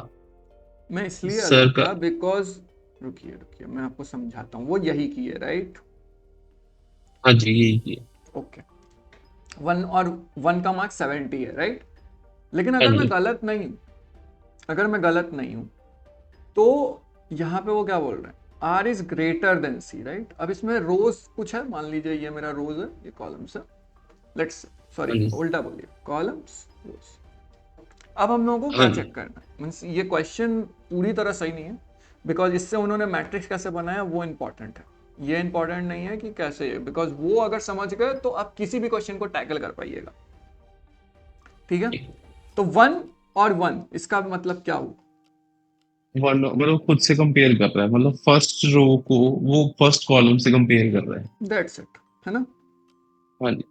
S1: मैं इसलिए
S2: सर
S1: अलग
S2: का,
S1: था बिकॉज, रुकिए रुकिए मैं आपको समझाता हूँ, वो यही किए, राइट?
S2: हाँ जी, यही है।
S1: ओके, 1 और 1 का मार्क्स 70 है, राइट? लेकिन
S2: हाँ
S1: अगर मैं
S2: जी,
S1: गलत नहीं हूँ, अगर मैं गलत नहीं हूँ, तो यहाँ पे वो क्या बोल रहे हैं, R is greater than C, right? अब इसमें रोज कुछ है, मान लीजिए ये मेरा रोज है, ये कॉलम्स है, लेट्स,
S2: हाँ
S1: सॉरी
S2: जी,
S1: उल्टा बोलिए, कॉलम्स रोज। अब हम लोगों को
S2: हाँ
S1: क्या
S2: जी,
S1: चेक करना है, मीन्स ये क्वेश्चन पूरी तरह सही नहीं है, बिकॉज इससे उन्होंने मैट्रिक्स कैसे बनाया वो इंपॉर्टेंट है, ये इंपॉर्टेंट नहीं है कि कैसे है, बिकॉज वो अगर समझ गए तो आप किसी भी क्वेश्चन को टैकल कर पाइएगा, ठीक है? तो 1 और 1 इसका मतलब क्या हुआ?
S2: वन मतलब खुद से कंपेयर कर रहा है, मतलब फर्स्ट रो को वो फर्स्ट कॉलम से कंपेयर कर रहा है।
S1: दैट्स इट, है ना?
S2: हाँ जी,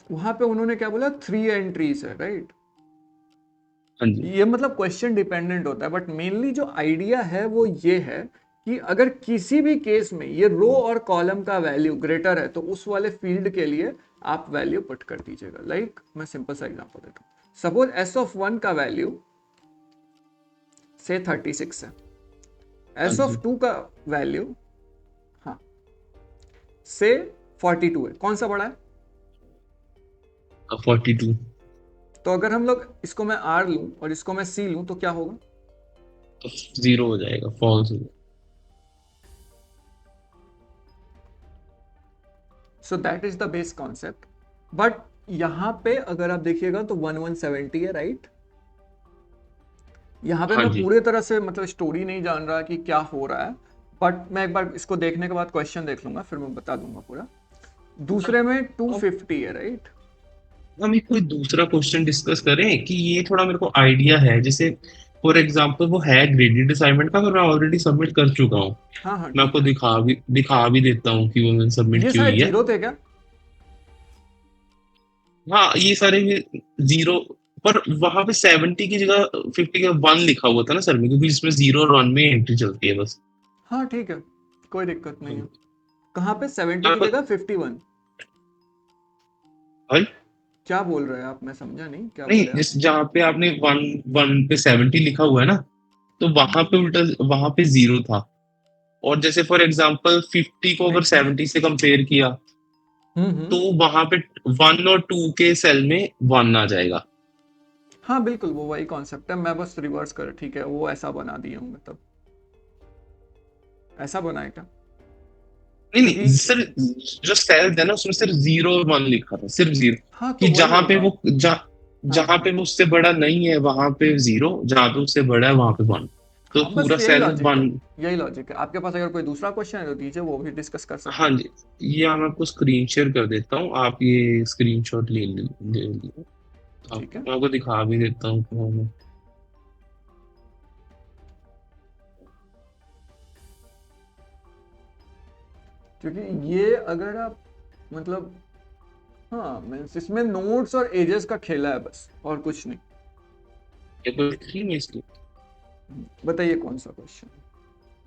S1: वहां पे उन्होंने क्या बोला, 3 एंट्रीज है, राइट?
S2: हाँ जी,
S1: ये मतलब क्वेश्चन डिपेंडेंट होता है, बट मेनली जो आइडिया है वो ये है कि अगर किसी भी केस में ये रो और कॉलम का वैल्यू ग्रेटर है तो उस वाले फील्ड के लिए आप वैल्यू पुट कर दीजिएगा। लाइक मैं सिंपल सा एग्जांपल देता हूँ, सपोज एस ऑफ 1 का वैल्यू से 36 है,
S2: हाँ
S1: एस
S2: जी,
S1: ऑफ 2 का वैल्यू, हाँ, से 42 है, कौन सा बड़ा है?
S2: 42।
S1: तो अगर हम लोग इसको मैं आर लूं और इसको मैं सी लूं तो क्या होगा?
S2: तो जीरो हो जाएगा, फॉल्स हो जाएगा।
S1: So that is the base concept. But यहां पे अगर आप देखिएगा तो 1170 है, राइट? यहाँ पे
S2: हाँ
S1: मैं
S2: जी,
S1: पूरे तरह से मतलब स्टोरी नहीं जान रहा कि क्या हो रहा है, बट मैं एक बार इसको देखने के बाद क्वेश्चन देख लूंगा, फिर मैं बता दूंगा पूरा। दूसरे में
S2: अब
S1: 250 है, राइट?
S2: हम एक कोई दूसरा क्वेश्चन डिस्कस करें कि ये थोड़ा मेरे को आइडिया है, जैसे फॉर एग्जांपल वो है ग्रेडेड असाइनमेंट का, पर मैं ऑलरेडी सबमिट कर चुका हूँ।
S1: हाँ हाँ
S2: मैं
S1: ठीक
S2: आपको
S1: है।
S2: दिखा भी देता हूँ कि वो मैंने सबमिट
S1: ये
S2: की
S1: शायद
S2: हुई है।
S1: जीरो थे क्या?
S2: हाँ, ये सारे जीरो, पर वहां पे 70 की जगह 50 का 1 लिखा हुआ था ना सर में, क्योंकि इसमें 0 और 1 में एंट्री चलती है बस।
S1: हाँ ठीक है, कोई दिक्कत नहीं है। कहाँ पे
S2: तो
S1: 70 की जगह 51?
S2: हाँ,
S1: क्या बोल रहे हैं आप, मैं समझा नहीं, क्या
S2: नहीं,
S1: बोले आप?
S2: जिस जहाँ पे आपने 1 1 पे 70 लिखा हुआ है ना, तो वहां पे उल्टा, वहां पे 0 था। और जैसे फॉर एग्जांपल 50 को अगर
S1: देखते हैं।
S2: 70 से कंपेयर किया, तो
S1: हम्म।
S2: वहां पे 1 और 2 के सेल में 1 आ जाएगा।
S1: हाँ बिल्कुल, वो वही कॉन्सेप्ट है, मैं बस रिवर्स कर, ठीक है, वो ऐसा बना दिए होंगे तब, ऐसा बनाए क्या?
S2: नहीं
S1: क्योंकि
S2: नहीं सर, जो सेल्स है ना उसमें सिर्फ 0 और 1 लिखा था, सिर्फ 0।
S1: हाँ तो
S2: कि
S1: वही
S2: जहां पे
S1: होगा।
S2: वो
S1: हाँ
S2: जहां
S1: हाँ
S2: पे वो उससे बड़ा नहीं है वहां पे 0, जहां पे उससे बड़ा है वहां पे 1। तो
S1: हाँ, बस
S2: पूरा
S1: यही
S2: सेल
S1: लॉजिक है।
S2: 1।
S1: यही लॉजिक है, आपके पास अगर कोई दूसरा क्वेश्चन है तो दीजिए, वो भी डिस्कस कर सकते
S2: हाँ
S1: हैं।
S2: जी, ये मैं आपको स्क्रीन शेयर कर देता हूँ, आप ये स्क्रीनशॉट ले लीजिए।
S1: ठीक है,
S2: मैं आपको दिखा भी देता हूँ
S1: क्योंकि ये अगर आप मतलब, हाँ मीन्स इसमें नोट्स और एजेस का खेला है बस, और कुछ नहीं।
S2: ये तो लिखी नहीं इसकी।
S1: बताइए कौन सा क्वेश्चन?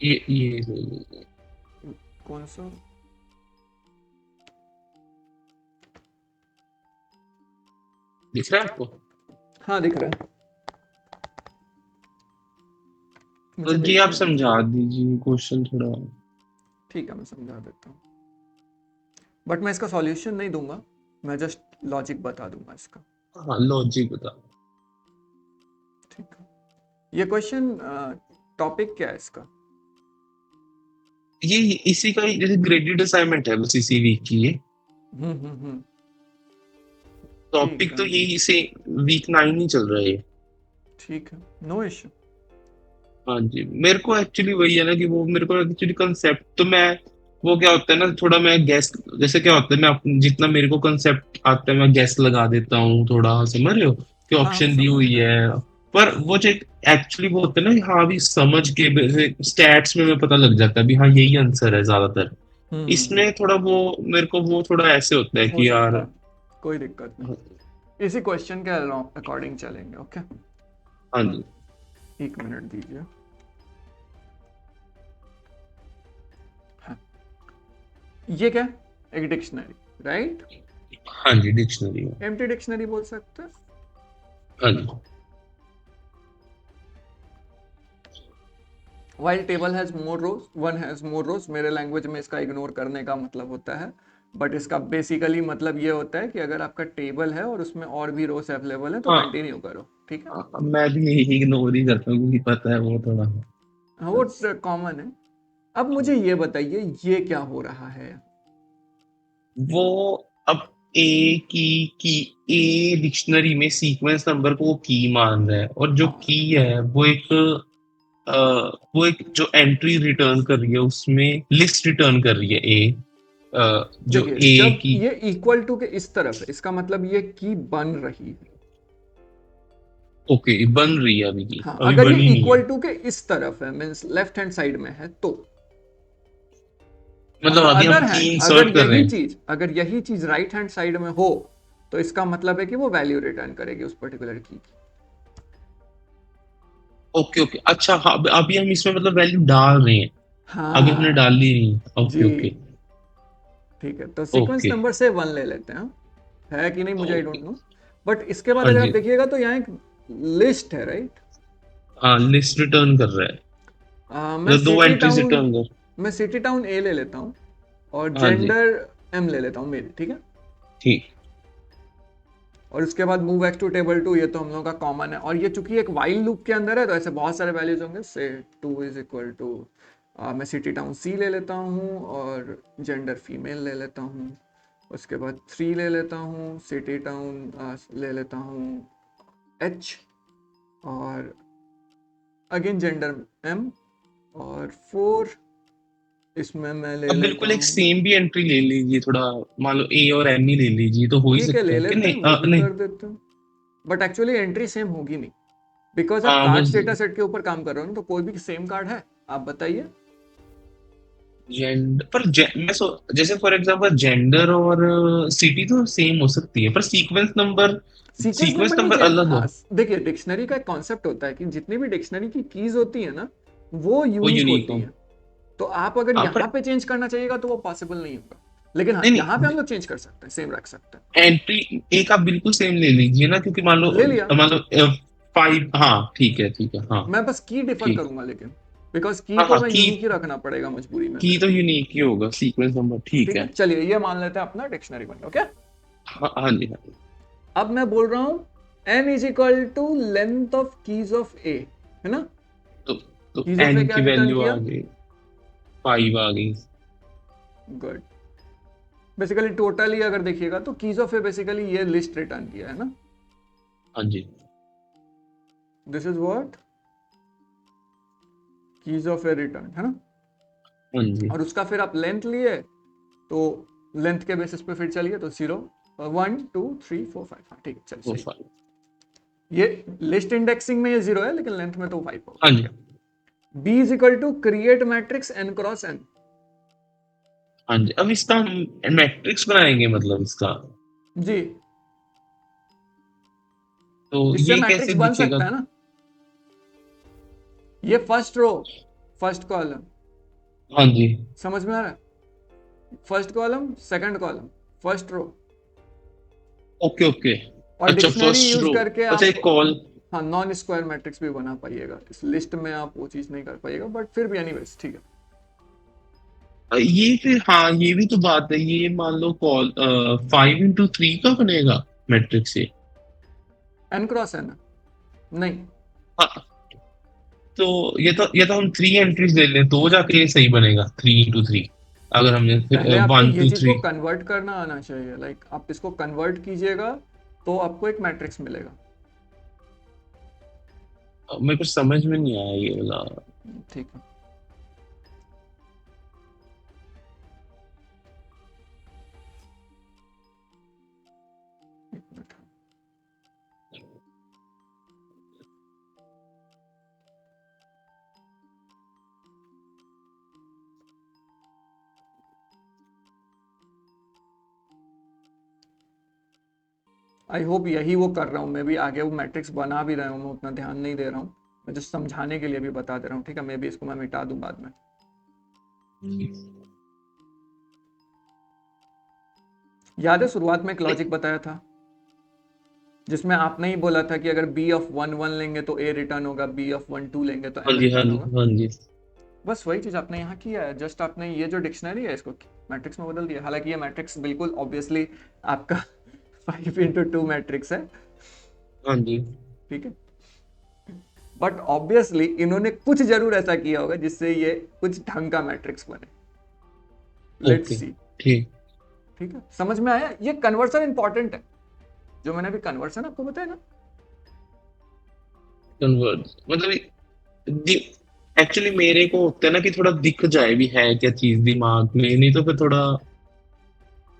S2: ये
S1: कौन सा?
S2: दिख रहा है आपको?
S1: हाँ दिख रहा है,
S2: तो
S1: मुझे
S2: जी आप
S1: देखने दीजिए।
S2: समझा दीजिए क्वेश्चन थोड़ा।
S1: ठीक है, मैं समझा देता हूँ, बट मैं इसका सॉल्यूशन नहीं दूंगा, मैं जस्ट लॉजिक बता दूंगा इसका।
S2: हाँ, लॉजिक बता।
S1: ठीक है, ये क्वेश्चन, टॉपिक क्या है इसका?
S2: ये इसी का ही, जैसे ग्रेडेड असाइनमेंट है बस इसी वीक की ये।
S1: हम्म। ठीक
S2: टॉपिक
S1: है,
S2: तो यही से वीक 9 ही चल रहा है ये।
S1: ठीक है, नो इश्यू।
S2: हाँ जी, मेरे को एक्चुअली वही है ना कि वो मेरे को एक्चुअली कंसेप्ट तो मैं, वो क्या होता है ना, थोड़ा मैं गैस, जैसे क्या होता है मैं जितना मेरे को कंसेप्ट आता है मैं गैस लगा देता हूँ थोड़ा, समझ रहे हो कि
S1: हाँ हम
S2: ऑप्शन दी
S1: समझ
S2: हुई
S1: रहे हैं।
S2: है। पर वो जो एक्चुअली वो होता है ना कि हाँ भी समझ के स्टैट्स में मैं पता लग जाता है भी हाँ यही आंसर है ज्यादातर। इसमें थोड़ा वो, मेरे को वो थोड़ा ऐसे होता है
S1: हो
S2: कि
S1: सकता
S2: यार।
S1: है, कोई दिक्कत नहीं, इसी क्वेश्चन के अकॉर्डिंग चलेंगे, ओके?
S2: हाँ जी,
S1: एक मिनट दीजिए। हाँ, ये क्या है? एक डिक्शनरी, राइट?
S2: हाँ जी, डिक्शनरी में।
S1: एम्प्टी डिक्शनरी बोल सकते हैं।
S2: हाँ जी,
S1: while table has more rows, one has more rows, मेरे लैंग्वेज में इसका इग्नोर करने का मतलब होता है, बट इसका बेसिकली मतलब ये होता है कि अगर आपका टेबल है और उसमें और भी रोज अवेलेबल है तो
S2: हाँ
S1: कंटिन्यू करो, ठीक है।
S2: मैं भी यही इग्नोर ही करता हूँ क्योंकि पता है वो थोड़ा।
S1: हाँ, वो कॉमन है। अब मुझे ये बताइए ये क्या हो रहा है।
S2: वो अब की ए डिक्शनरी में सीक्वेंस नंबर को वो की मान रहा है, और जो
S1: हाँ
S2: की है वो एक जो एंट्री रिटर्न कर रही है उसमें लिस्ट रिटर्न कर रही है ए, जो
S1: देखिए,
S2: ए
S1: जब
S2: की।
S1: ये इक्वल टू के इस तरफ है इसका मतलब ये की बन रही है।
S2: ओके, बन रही है, अभी की
S1: हाँ,
S2: अभी
S1: अगर ये
S2: बनी नहीं है।
S1: इक्वल टू के इस तरफ है मीन्स लेफ्ट हैंड साइड में है तो। ऑन द
S2: मतलब अभी हम
S1: अदर
S2: की
S1: हैंड
S2: इंसर्ट कर रहे हैं।
S1: अगर यही चीज राइट हैंड साइड में हो तो इसका मतलब है कि वो वैल्यू रिटर्न करेगी उस पर्टिकुलर की।
S2: ओके ओके, अच्छा हाँ, अभी हम इसमें मतलब वैल्यू डाल रहे हैं, अभी हमने
S1: हाँ
S2: डाल दी नहीं। ओके
S1: जी,
S2: ओके
S1: ठीक है, तो सीक्वेंस
S2: ओके
S1: नंबर से 1 ले लेते हैं। है कि नहीं मुझे आई
S2: ओके।
S1: डोंट नो, बट इसके बाद
S2: हाँ
S1: अगर आप
S2: जी।
S1: देखिएगा तो यहाँ एक लिस्ट है, राइट।
S2: हाँ, लिस्ट रिटर्न कर रहा है,
S1: मैं
S2: मतलब दो
S1: सिटी
S2: एंट्रीज
S1: टाउन
S2: रिटर्न कर।
S1: मैं सिटी टाउन ए ले लेता हूँ और
S2: हाँ जी।
S1: जेंडर एम ले लेता हूँ मेल, ठीक है।
S2: ठीक।
S1: और उसके बाद move X to table two, ये तो हम लोगों का कॉमन है, और ये चूंकि एक वाइल लूप के अंदर है तो ऐसे बहुत सारे वैल्यूज होंगे, से टू इज इक्वल टू, मैं सिटी टाउन सी ले लेता हूँ और जेंडर फीमेल ले लेता हूँ। उसके बाद 3 ले लेता हूँ, सिटी टाउन ले लेता हूँ एच, और अगेन जेंडर एम, और 4 इसमें मैं ले
S2: अब
S1: लेता
S2: बिल्कुल एक
S1: हूँ।
S2: सेम भी एंट्री ले लीजिए, थोड़ा मान लो ए और एम ही ले लीजिए तो हो ही
S1: ठीक है,
S2: सकता
S1: ले
S2: है कि
S1: लेते
S2: नहीं?
S1: हैं, वो भी
S2: नहीं।
S1: कर देते हैं, बट एक्चुअली एंट्री सेम होगी नहीं, बिकॉज आप
S2: हाँ
S1: कार्ड
S2: बस
S1: डेटा सेट के ऊपर काम कर रहे हो ना, तो कोई भी सेम कार्ड है, आप बताइए।
S2: जेंडर पर जैसे फॉर एग्जांपल जेंडर और सिटी तो सेम हो सकती है, पर
S1: सीक्वेंस
S2: सीक्वेंस
S1: नंबर नहीं
S2: नंबर
S1: चेंज,
S2: अलग
S1: हाँ।
S2: हो।
S1: देखिए, डिक्शनरी का एक कॉन्सेप्ट होता है कि जितनी भी डिक्शनरी की कीज होती है ना, वो
S2: वो
S1: यूनिक
S2: यूनिक
S1: होती
S2: हो।
S1: है। तो आप अगर
S2: हाँ
S1: यहाँ
S2: पर
S1: पे चेंज करना चाहिएगा तो वो पॉसिबल नहीं होगा, लेकिन हाँ
S2: नहीं
S1: यहाँ पे हम
S2: नहीं,
S1: लोग चेंज कर सकते हैं, सेम रख सकते हैं।
S2: एंट्री एक आप बिल्कुल सेम ले लीजिए ना, क्योंकि
S1: ले लिया,
S2: मान लो 5। हाँ ठीक है हाँ।
S1: मैं बस की डिफर
S2: ठीक।
S1: करूंगा, लेकिन बिकॉज की
S2: हाँ
S1: को
S2: हाँ
S1: मैं यूनिक ही रखना पड़ेगा मजबूरी में
S2: की
S1: मेरे
S2: तो
S1: को।
S2: यूनिक ही होगा सीक्वेंस नंबर, ठीक
S1: ठीक है,
S2: है।
S1: चलिए ये मान लेते हैं अपना डिक्शनरी बन गया, ओके।
S2: हाँ हाँ जी हाँ जी।
S1: अब मैं बोल रहा हूं n is equal to length of keys of A, है ना।
S2: तो
S1: कीज ऑफ ए
S2: एन
S1: क्या
S2: की
S1: रिटर्न
S2: वैल्यू आ
S1: किया।
S2: गई, 5 आ गई।
S1: गुड। बेसिकली टोटली अगर देखिएगा तो कीज ऑफ ए बेसिकली ये लिस्ट रिटर्न किया है ना।
S2: हाँ जी
S1: this is what keys of A return, है ना।
S2: हाँ जी।
S1: और उसका फिर आप लेंथ लिए तो लेंथ के बेसिस पे फिर चलिए तो 0 1 2 3 4 5, हाँ ठीक है, चल
S2: वो
S1: सही।
S2: 5।
S1: ये लिस्ट इंडेक्सिंग में ये 0 है लेकिन लेंथ में तो 5 होगा।
S2: हाँ जी
S1: B is equal to create matrix N cross N.
S2: हाँ जी। अब इसका हम मैट्रिक्स बनाएंगे, मतलब इसका
S1: जी,
S2: तो
S1: इससे
S2: ये कैसे
S1: मैट्रिक्स बन
S2: दिखेगा?
S1: सकता है ना। ये फर्स्ट रो, फर्स्ट कॉलम,
S2: हाँ जी।
S1: समझ में आ रहा है। First column, second column, first row.
S2: Okay okay.
S1: और
S2: अच्छा,
S1: डिक्शनरी
S2: फर्स्ट
S1: यूज
S2: रो।
S1: करके
S2: अच्छा,
S1: आप,
S2: एक कॉल।
S1: हाँ, नॉन स्क्वायर मैट्रिक्स भी बना पाइएगा, इस लिस्ट में आप वो चीज नहीं कर पाइएगा, बट फिर भी एनीवेज ठीक है।
S2: ये फिर हाँ, ये भी तो बात है, ये मान लो कॉल 5 into 3 का बनेगा मैट्रिक्स से।
S1: एन क्रॉस एन नहीं।
S2: हाँ, तो ये तो हम 3 एंट्रीज ले लें तो जाके ये सही बनेगा, 3 into 3, अगर हमने
S1: पहले आपको
S2: वन
S1: ये
S2: टू
S1: चीज को
S2: थ्री
S1: कन्वर्ट करना आना चाहिए, लाइक आप इसको कन्वर्ट कीजिएगा तो आपको एक मैट्रिक्स मिलेगा।
S2: मेरे को समझ में नहीं आया ये वाला।
S1: ठीक है, एक मिनट। आई होप यही वो कर रहा हूँ मैं भी, आगे वो मैट्रिक्स बना भी रहा हूँ, मैं उतना ध्यान नहीं दे रहा हूँ, मैं जो समझाने के लिए भी बता दे रहा हूँ, ठीक है। मे भी इसको मैं मिटा दूं बाद में। याद है शुरुआत में एक लॉजिक बताया था जिसमें आपने ही बोला था कि अगर बी ऑफ 1 1 लेंगे तो ए रिटर्न होगा, बी ऑफ 1 2 लेंगे तो
S2: हाँ
S1: एम
S2: जी हाँ
S1: रिटर्न
S2: जी
S1: होगा।
S2: हाँ जी
S1: बस वही चीज आपने यहाँ किया है, जस्ट आपने ये जो डिक्शनरी है इसको मैट्रिक्स में बदल दिया। हालांकि ये मैट्रिक्स बिल्कुल ऑब्वियसली आपका 5 into 2 मैट्रिक्स है,
S2: हाँ जी।
S1: ठीक है, बट ऑब्वियसली इन्होंने कुछ जरूर ऐसा किया होगा जिससे ये कुछ ढंग का मैट्रिक्स बने। Let's
S2: okay.
S1: सी।
S2: ठीक।
S1: ठीक है, समझ में आया? ये कन्वर्सन इंपॉर्टेंट है, जो मैंने अभी कन्वर्सन आपको बताया ना।
S2: कन्वर्ट मतलब एक्चुअली मेरे को होता है ना कि थोड़ा दिख जाए भी है क्या चीज दिमाग में, नहीं तो फिर थोड़ा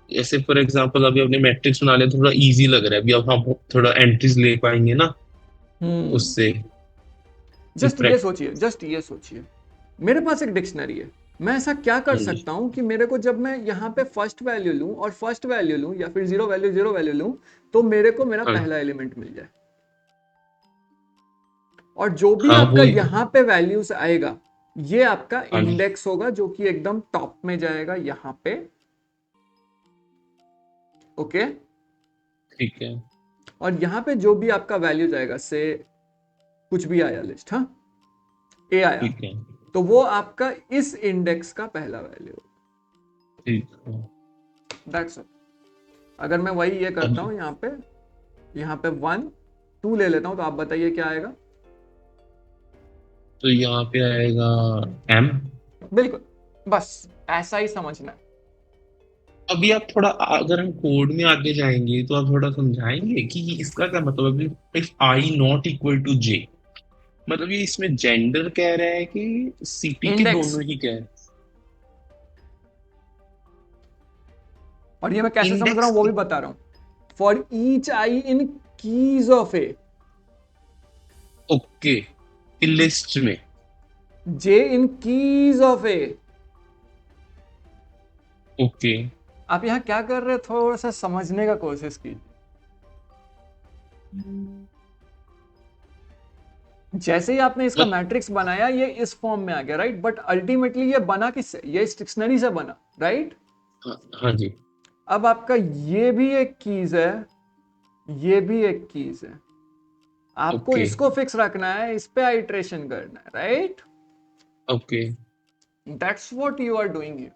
S2: ऐसे फॉर एग्जांपल अभी अपने मैट्रिक्स बना लिया, थोड़ा इजी लग रहा है अभी, अब हम थोड़ा एंट्रीज ले पाएंगे ना
S1: हम्म।
S2: उससे।
S1: जस्ट ये सोचिए, जस्ट ये सोचिए, मेरे पास एक डिक्शनरी है, मैं ऐसा क्या कर
S2: हाँ जी।
S1: सकता हूं कि मेरे को जब मैं यहाँ पे फर्स्ट वैल्यू लूं और फर्स्ट वैल्यू लूं या फिर जीरो वैल्यू लूं, तो मेरे को मेरा
S2: हाँ
S1: पहला एलिमेंट मिल जाए, और जो भी
S2: हाँ
S1: आपका
S2: वही।
S1: यहाँ पे वैल्यूज आएगा ये आपका
S2: हाँ जी।
S1: इंडेक्स होगा, जो कि एकदम टॉप में जाएगा यहाँ पे। ओके।
S2: ठीक है।
S1: और यहाँ पे जो भी आपका वैल्यू जाएगा, से कुछ भी आया लिस्ट, हाँ, ए आया,
S2: ठीक है।
S1: तो वो आपका इस इंडेक्स का पहला वैल्यू।
S2: ठीक है।
S1: That's it. अगर मैं वही ये
S2: अब
S1: करता हूँ यहाँ पे 1 2 ले लेता हूँ, तो आप बताइए क्या आएगा।
S2: तो यहाँ पे आएगा एम।
S1: बिल्कुल, बस ऐसा ही समझना है।
S2: अभी आप थोड़ा अगर हम कोड में आगे जाएंगे तो आप थोड़ा समझाएंगे कि इसका क्या मतलब है, if I not equal to J, मतलब ये इसमें जेंडर कह रहा है कि सिटी के
S1: इंडेक्स,
S2: दोनों ही कह रहे हैं?
S1: और ये मैं कैसे समझ रहा
S2: इंडेक्स।
S1: हूँ वो भी बता रहा हूँ। For each I in keys of A,
S2: okay. List में।
S1: जे इन कीज ऑफ ए।
S2: ओके।
S1: आप यहाँ क्या कर रहे हैं, थोड़ा सा समझने का कोशिश कीजिए। जैसे ही आपने इसका
S2: मत
S1: मैट्रिक्स बनाया ये इस फॉर्म में आ गया, राइट, बट अल्टीमेटली ये बना किससे? ये इस डिक्शनरी से बना, राइट।
S2: हाँ, हाँ जी।
S1: अब आपका ये भी एक कीज है, ये भी एक कीज है, आपको
S2: ओके।
S1: इसको फिक्स रखना है, इस पे आइट्रेशन करना है, right.
S2: Okay.
S1: That's what you are doing here.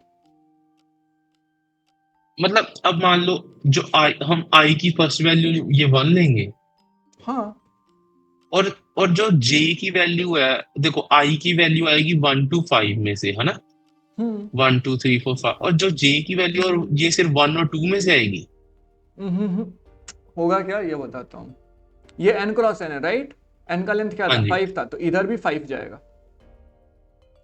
S2: मतलब अब मान लो जो आई, हम आई की फर्स्ट वैल्यू ये वन लेंगे,
S1: हाँ।
S2: और और जो जे की वैल्यू है, देखो आई की वैल्यू आएगी 1 to 5 में से, है ना?
S1: हम्म
S2: 1 2 3 4 5, और जो जे की वैल्यू, और ये सिर्फ 1 और 2 में से आएगी।
S1: होगा क्या ये बताता हूँ। ये n क्रॉस n है, राइट। n का लेंथ क्या
S2: हाँ
S1: था?
S2: जी।
S1: 5 था, तो इधर भी 5 जाएगा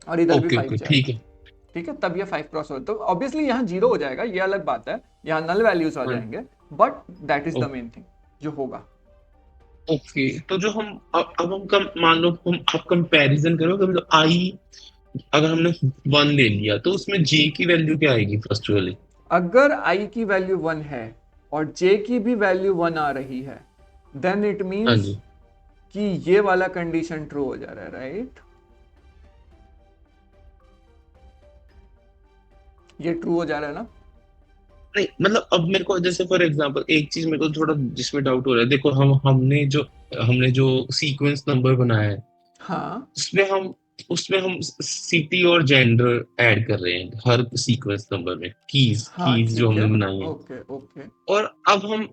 S1: और इधर भी
S2: ओके
S1: 5
S2: ओके ठीक
S1: जाएगा।
S2: है।
S1: ठीक है, तब ये 5 क्रॉस हो, तो ऑब्वियसली यहाँ 0 हो जाएगा, ये अलग बात है, यहाँ नल वैल्यूज आ
S2: हाँ।
S1: जाएंगे, बट दैट इज द
S2: ओ-
S1: मेन थिंग जो होगा।
S2: ओके। तो जो हम अब हम कम मान लो हम आप कंपैरिजन करो, मतलब आई अगर हमने 1 ले लिया तो उसमें जे की वैल्यू क्या आएगी फर्स्ट वाली?
S1: अगर i की वैल्यू 1 है और j की भी वैल्यू 1 आ रही है, देन इट
S2: हाँ
S1: मीन्स
S2: जी।
S1: कि ये वाला कंडीशन ट्रू हो जा रहा है, राइट। ये ट्रू हो जा रहा है ना।
S2: नहीं मतलब अब मेरे को जैसे फॉर एग्जांपल एक चीज मेरे को थोड़ा जिसमें डाउट हो रहा है, देखो हमने जो सीक्वेंस नंबर बनाया है,
S1: हाँ।
S2: उसमें हम उसमें हम सिटी और जेंडर ऐड कर रहे हैं हर सीक्वेंस नंबर में, कीज
S1: हाँ
S2: कीज जो
S1: ठीक है,
S2: हमने बनाई है।
S1: Okay okay.
S2: और अब हम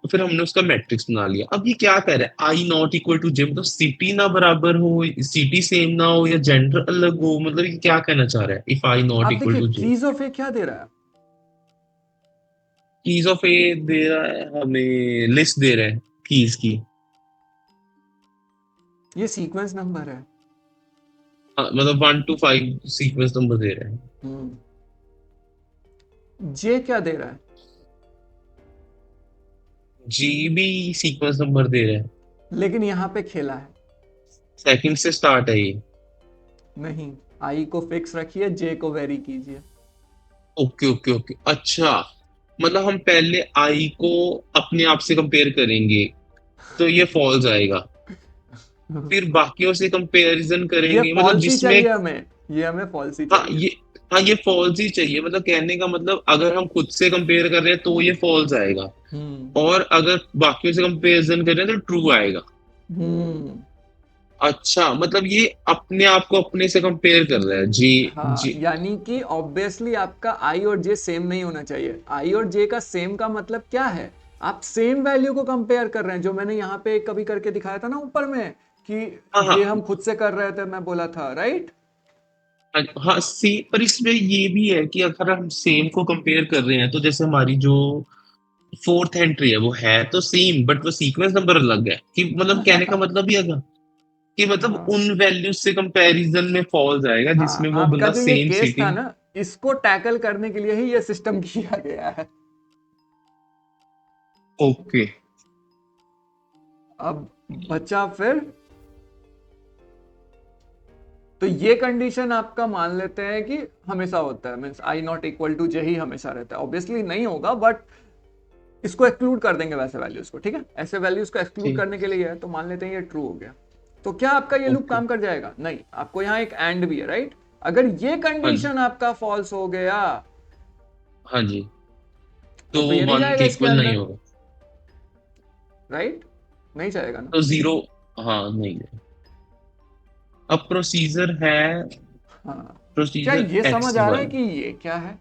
S2: फिर हमने उसका मैट्रिक्स बना लिया, अब ये क्या कह रहा है, आई नॉट इक्वल टू जे, मतलब सिटी ना बराबर हो, सिटी सेम ना हो, या जेंडर अलग हो, मतलब ये क्या कहना चाह रहा है इफ आई नॉट
S1: आप
S2: इक्वल
S1: देखिए
S2: टू जे?
S1: कीज ऑफ ए क्या दे रहा है।
S2: कीज ऑफ ए दे रहा है हमें, लिस्ट दे रहा है कीज की।
S1: ये सीक्वेंस नंबर है।
S2: हाँ, मतलब 1 to 5 सीक्वेंस नंबर दे रहा है।
S1: जे क्या दे रहा है?
S2: जी भी सीक्वेंस नंबर दे रहा है।
S1: लेकिन यहाँ पे खेला है।
S2: सेकंड से स्टार्ट है ये।
S1: नहीं, आई को फिक्स रखिए, जे को वेरी कीजिए।
S2: ओके ओके ओके, अच्छा। मतलब हम पहले आई को अपने आप से कंपेयर करेंगे तो ये फॉल्स आएगा, फिर बाकियों से कंपैरिजन
S1: ये
S2: करेंगे, मतलब
S1: फॉल्स ही
S2: जिसमें,
S1: चाहिए हमें, ये हमें फॉल्स ही
S2: हाँ
S1: चाहिए।
S2: ये, हाँ ये फॉल्स ही चाहिए, मतलब कहने का मतलब अगर हम खुद से कंपेयर कर रहे हैं तो ये फॉल्स आएगा,
S1: हम्म
S2: और अगर बाकियों से कंपैरिजन कर रहे हैं तो ट्रू आएगा।
S1: हम्म
S2: अच्छा, मतलब ये अपने आप को अपने से कंपेयर कर रहा है जी।
S1: हाँ,
S2: जी।
S1: यानी कि ऑब्वियसली आपका आई और जे सेम नहीं होना चाहिए। आई और जे का सेम का मतलब क्या है? आप सेम वैल्यू को कंपेयर कर रहे हैं, जो मैंने यहाँ पे कभी करके दिखाया था ना ऊपर में, कि
S2: हाँ
S1: ये
S2: हाँ
S1: हम खुद से कर रहे थे, मैं बोला था, राइट?
S2: हाँ हाँ, सेम। पर इसमें ये भी है कि अगर हम सेम को कंपेयर कर रहे हैं तो जैसे हमारी जो फोर्थ एंट्री है वो है तो सेम, बट वो सीक्वेंस नंबर अलग है। कि मतलब कहने का मतलब ये है कि मतलब
S1: हाँ
S2: उन वैल्यूज से कंपैरिजन में फॉल जाएगा
S1: हाँ,
S2: जिसमें वो
S1: आपका
S2: बंदा
S1: जो ये
S2: सेम
S1: केस
S2: सिटी।
S1: था ना, इसको टैकल करने के लिए ही ये सिस्टम किया गया है।
S2: ओके।
S1: अब बचा फिर, तो ये कंडीशन आपका मान लेते हैं कि हमेशा होता है, means I not equal to J ही हमेशा रहता है। ऑब्वियसली नहीं होगा, बट इसको एक्सक्लूड कर देंगे वैसे वैल्यूज को, ठीक है? ऐसे वैल्यूज को एक्सक्लूड
S2: ठीक।
S1: करने के लिए है, तो मान लेते हैं ये ट्रू हो गया। तो क्या आपका ये लूप
S2: ओके।
S1: काम कर जाएगा? नहीं, आपको यहाँ एक एंड भी है, राइट? अगर ये
S2: हाँ जी।
S1: कंडीशन आपका फॉल्स हो गया,
S2: हाँ जी।
S1: तो
S2: तो
S1: फिर
S2: वो
S1: ये नहीं
S2: वन
S1: जाएगा
S2: के
S1: इसके
S2: इक्वल नहीं
S1: अंदर,
S2: होगा।
S1: राइट? नहीं जाएगा ना।
S2: तो जीरो। हाँ, नहीं। अब प्रोसीजर है।
S1: हाँ, क्या
S2: प्रोसीजर
S1: ये
S2: एक्स
S1: समझ आ रहा है
S2: वन।
S1: कि ये क्या है?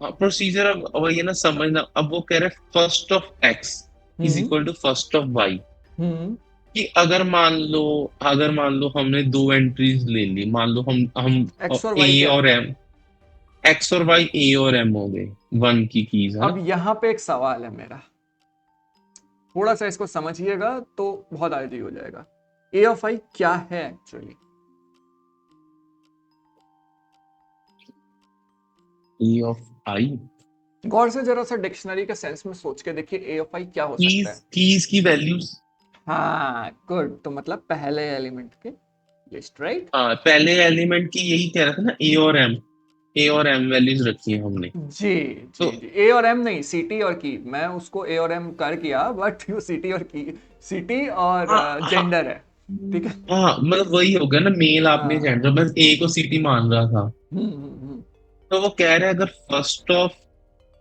S2: हाँ, प्रोसीजर अब वही है ना, समझना। अब वो कह रहा है first of X is
S1: hmm
S2: equal to first of Y.
S1: Hmm
S2: कि अगर मान लो हमने दो एंट्रीज ले ली, मान लो हम
S1: एक्स और
S2: ए
S1: वाई क्या
S2: और
S1: है?
S2: एम, एक्स और वाई ए और एम हो गए, वन की कीज है
S1: अब
S2: ना।
S1: यहां पे एक सवाल है मेरा, थोड़ा सा इसको समझिएगा तो बहुत आइडिया हो जाएगा। ए ऑफ आई क्या है एक्चुअली?
S2: ए ऑफ आई
S1: गौर से जरा सा डिक्शनरी के सेंस में सोच के देखिए, ए ऑफ आई क्या हो सकता
S2: कीज
S1: है?
S2: कीज की वैल्यूज।
S1: हाँ, गुड। तो मतलब पहले एलिमेंट के लिस्ट, राइट?
S2: हाँ, पहले एलिमेंट की यही कह रहा था ना, ए और एम वैल्यूज रखी है हमने।
S1: जी
S2: तो
S1: जी जी, ए और एम नहीं, सी टी और की। मैं उसको ए और एम कर किया, बट यू सी टी और की, सी टी और
S2: हाँ हाँ
S1: जेंडर है, ठीक है?
S2: हाँ, मतलब वही हो गया ना, मेल आपने
S1: हाँ,
S2: जेंडर, बस ए को सिटी मान रहा था।
S1: हम्म।
S2: तो वो कह रहा है अगर first of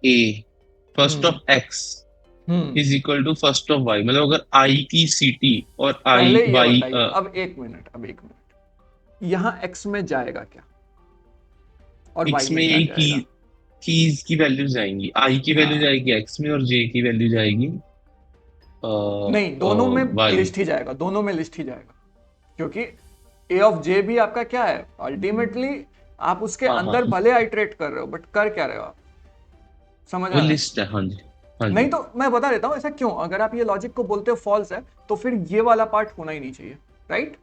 S2: A, first
S1: hmm
S2: of X
S1: hmm
S2: is equal to first of Y, मतलब अगर आई की सिटी और आई
S1: पहले ये
S2: वाई।
S1: बताइए, अब एक मिनट, यहाँ एक्स में जाएगा क्या और वाई
S2: एक्स में
S1: में क्या
S2: यही
S1: जाएगा?
S2: कीज की वैल्यूज जाएंगी, आई की वैल्यू
S1: हाँ,
S2: जाएगी एक्स में और जे की वैल्यू जाएगी
S1: नहीं, दोनों में
S2: वाई।
S1: लिस्ट ही जाएगा, दोनों में लिस्ट ही जाएगा, क्योंकि ए ऑफ जे भी आपका क्या है अल्टीमेटली? आप उसके
S2: हाँ हाँ
S1: अंदर
S2: हाँ,
S1: भले आइटरेट कर रहे हो, बट कर क्या रहे हो आप? समझ
S2: वो
S1: आ रहा है?
S2: लिस्ट है। हाँ जी। हाँ
S1: नहीं
S2: जी।
S1: तो मैं बता देता हूं ऐसा क्यों। अगर आप ये लॉजिक को बोलते हो फॉल्स है, तो फिर ये वाला पार्ट होना ही नहीं चाहिए, राइट?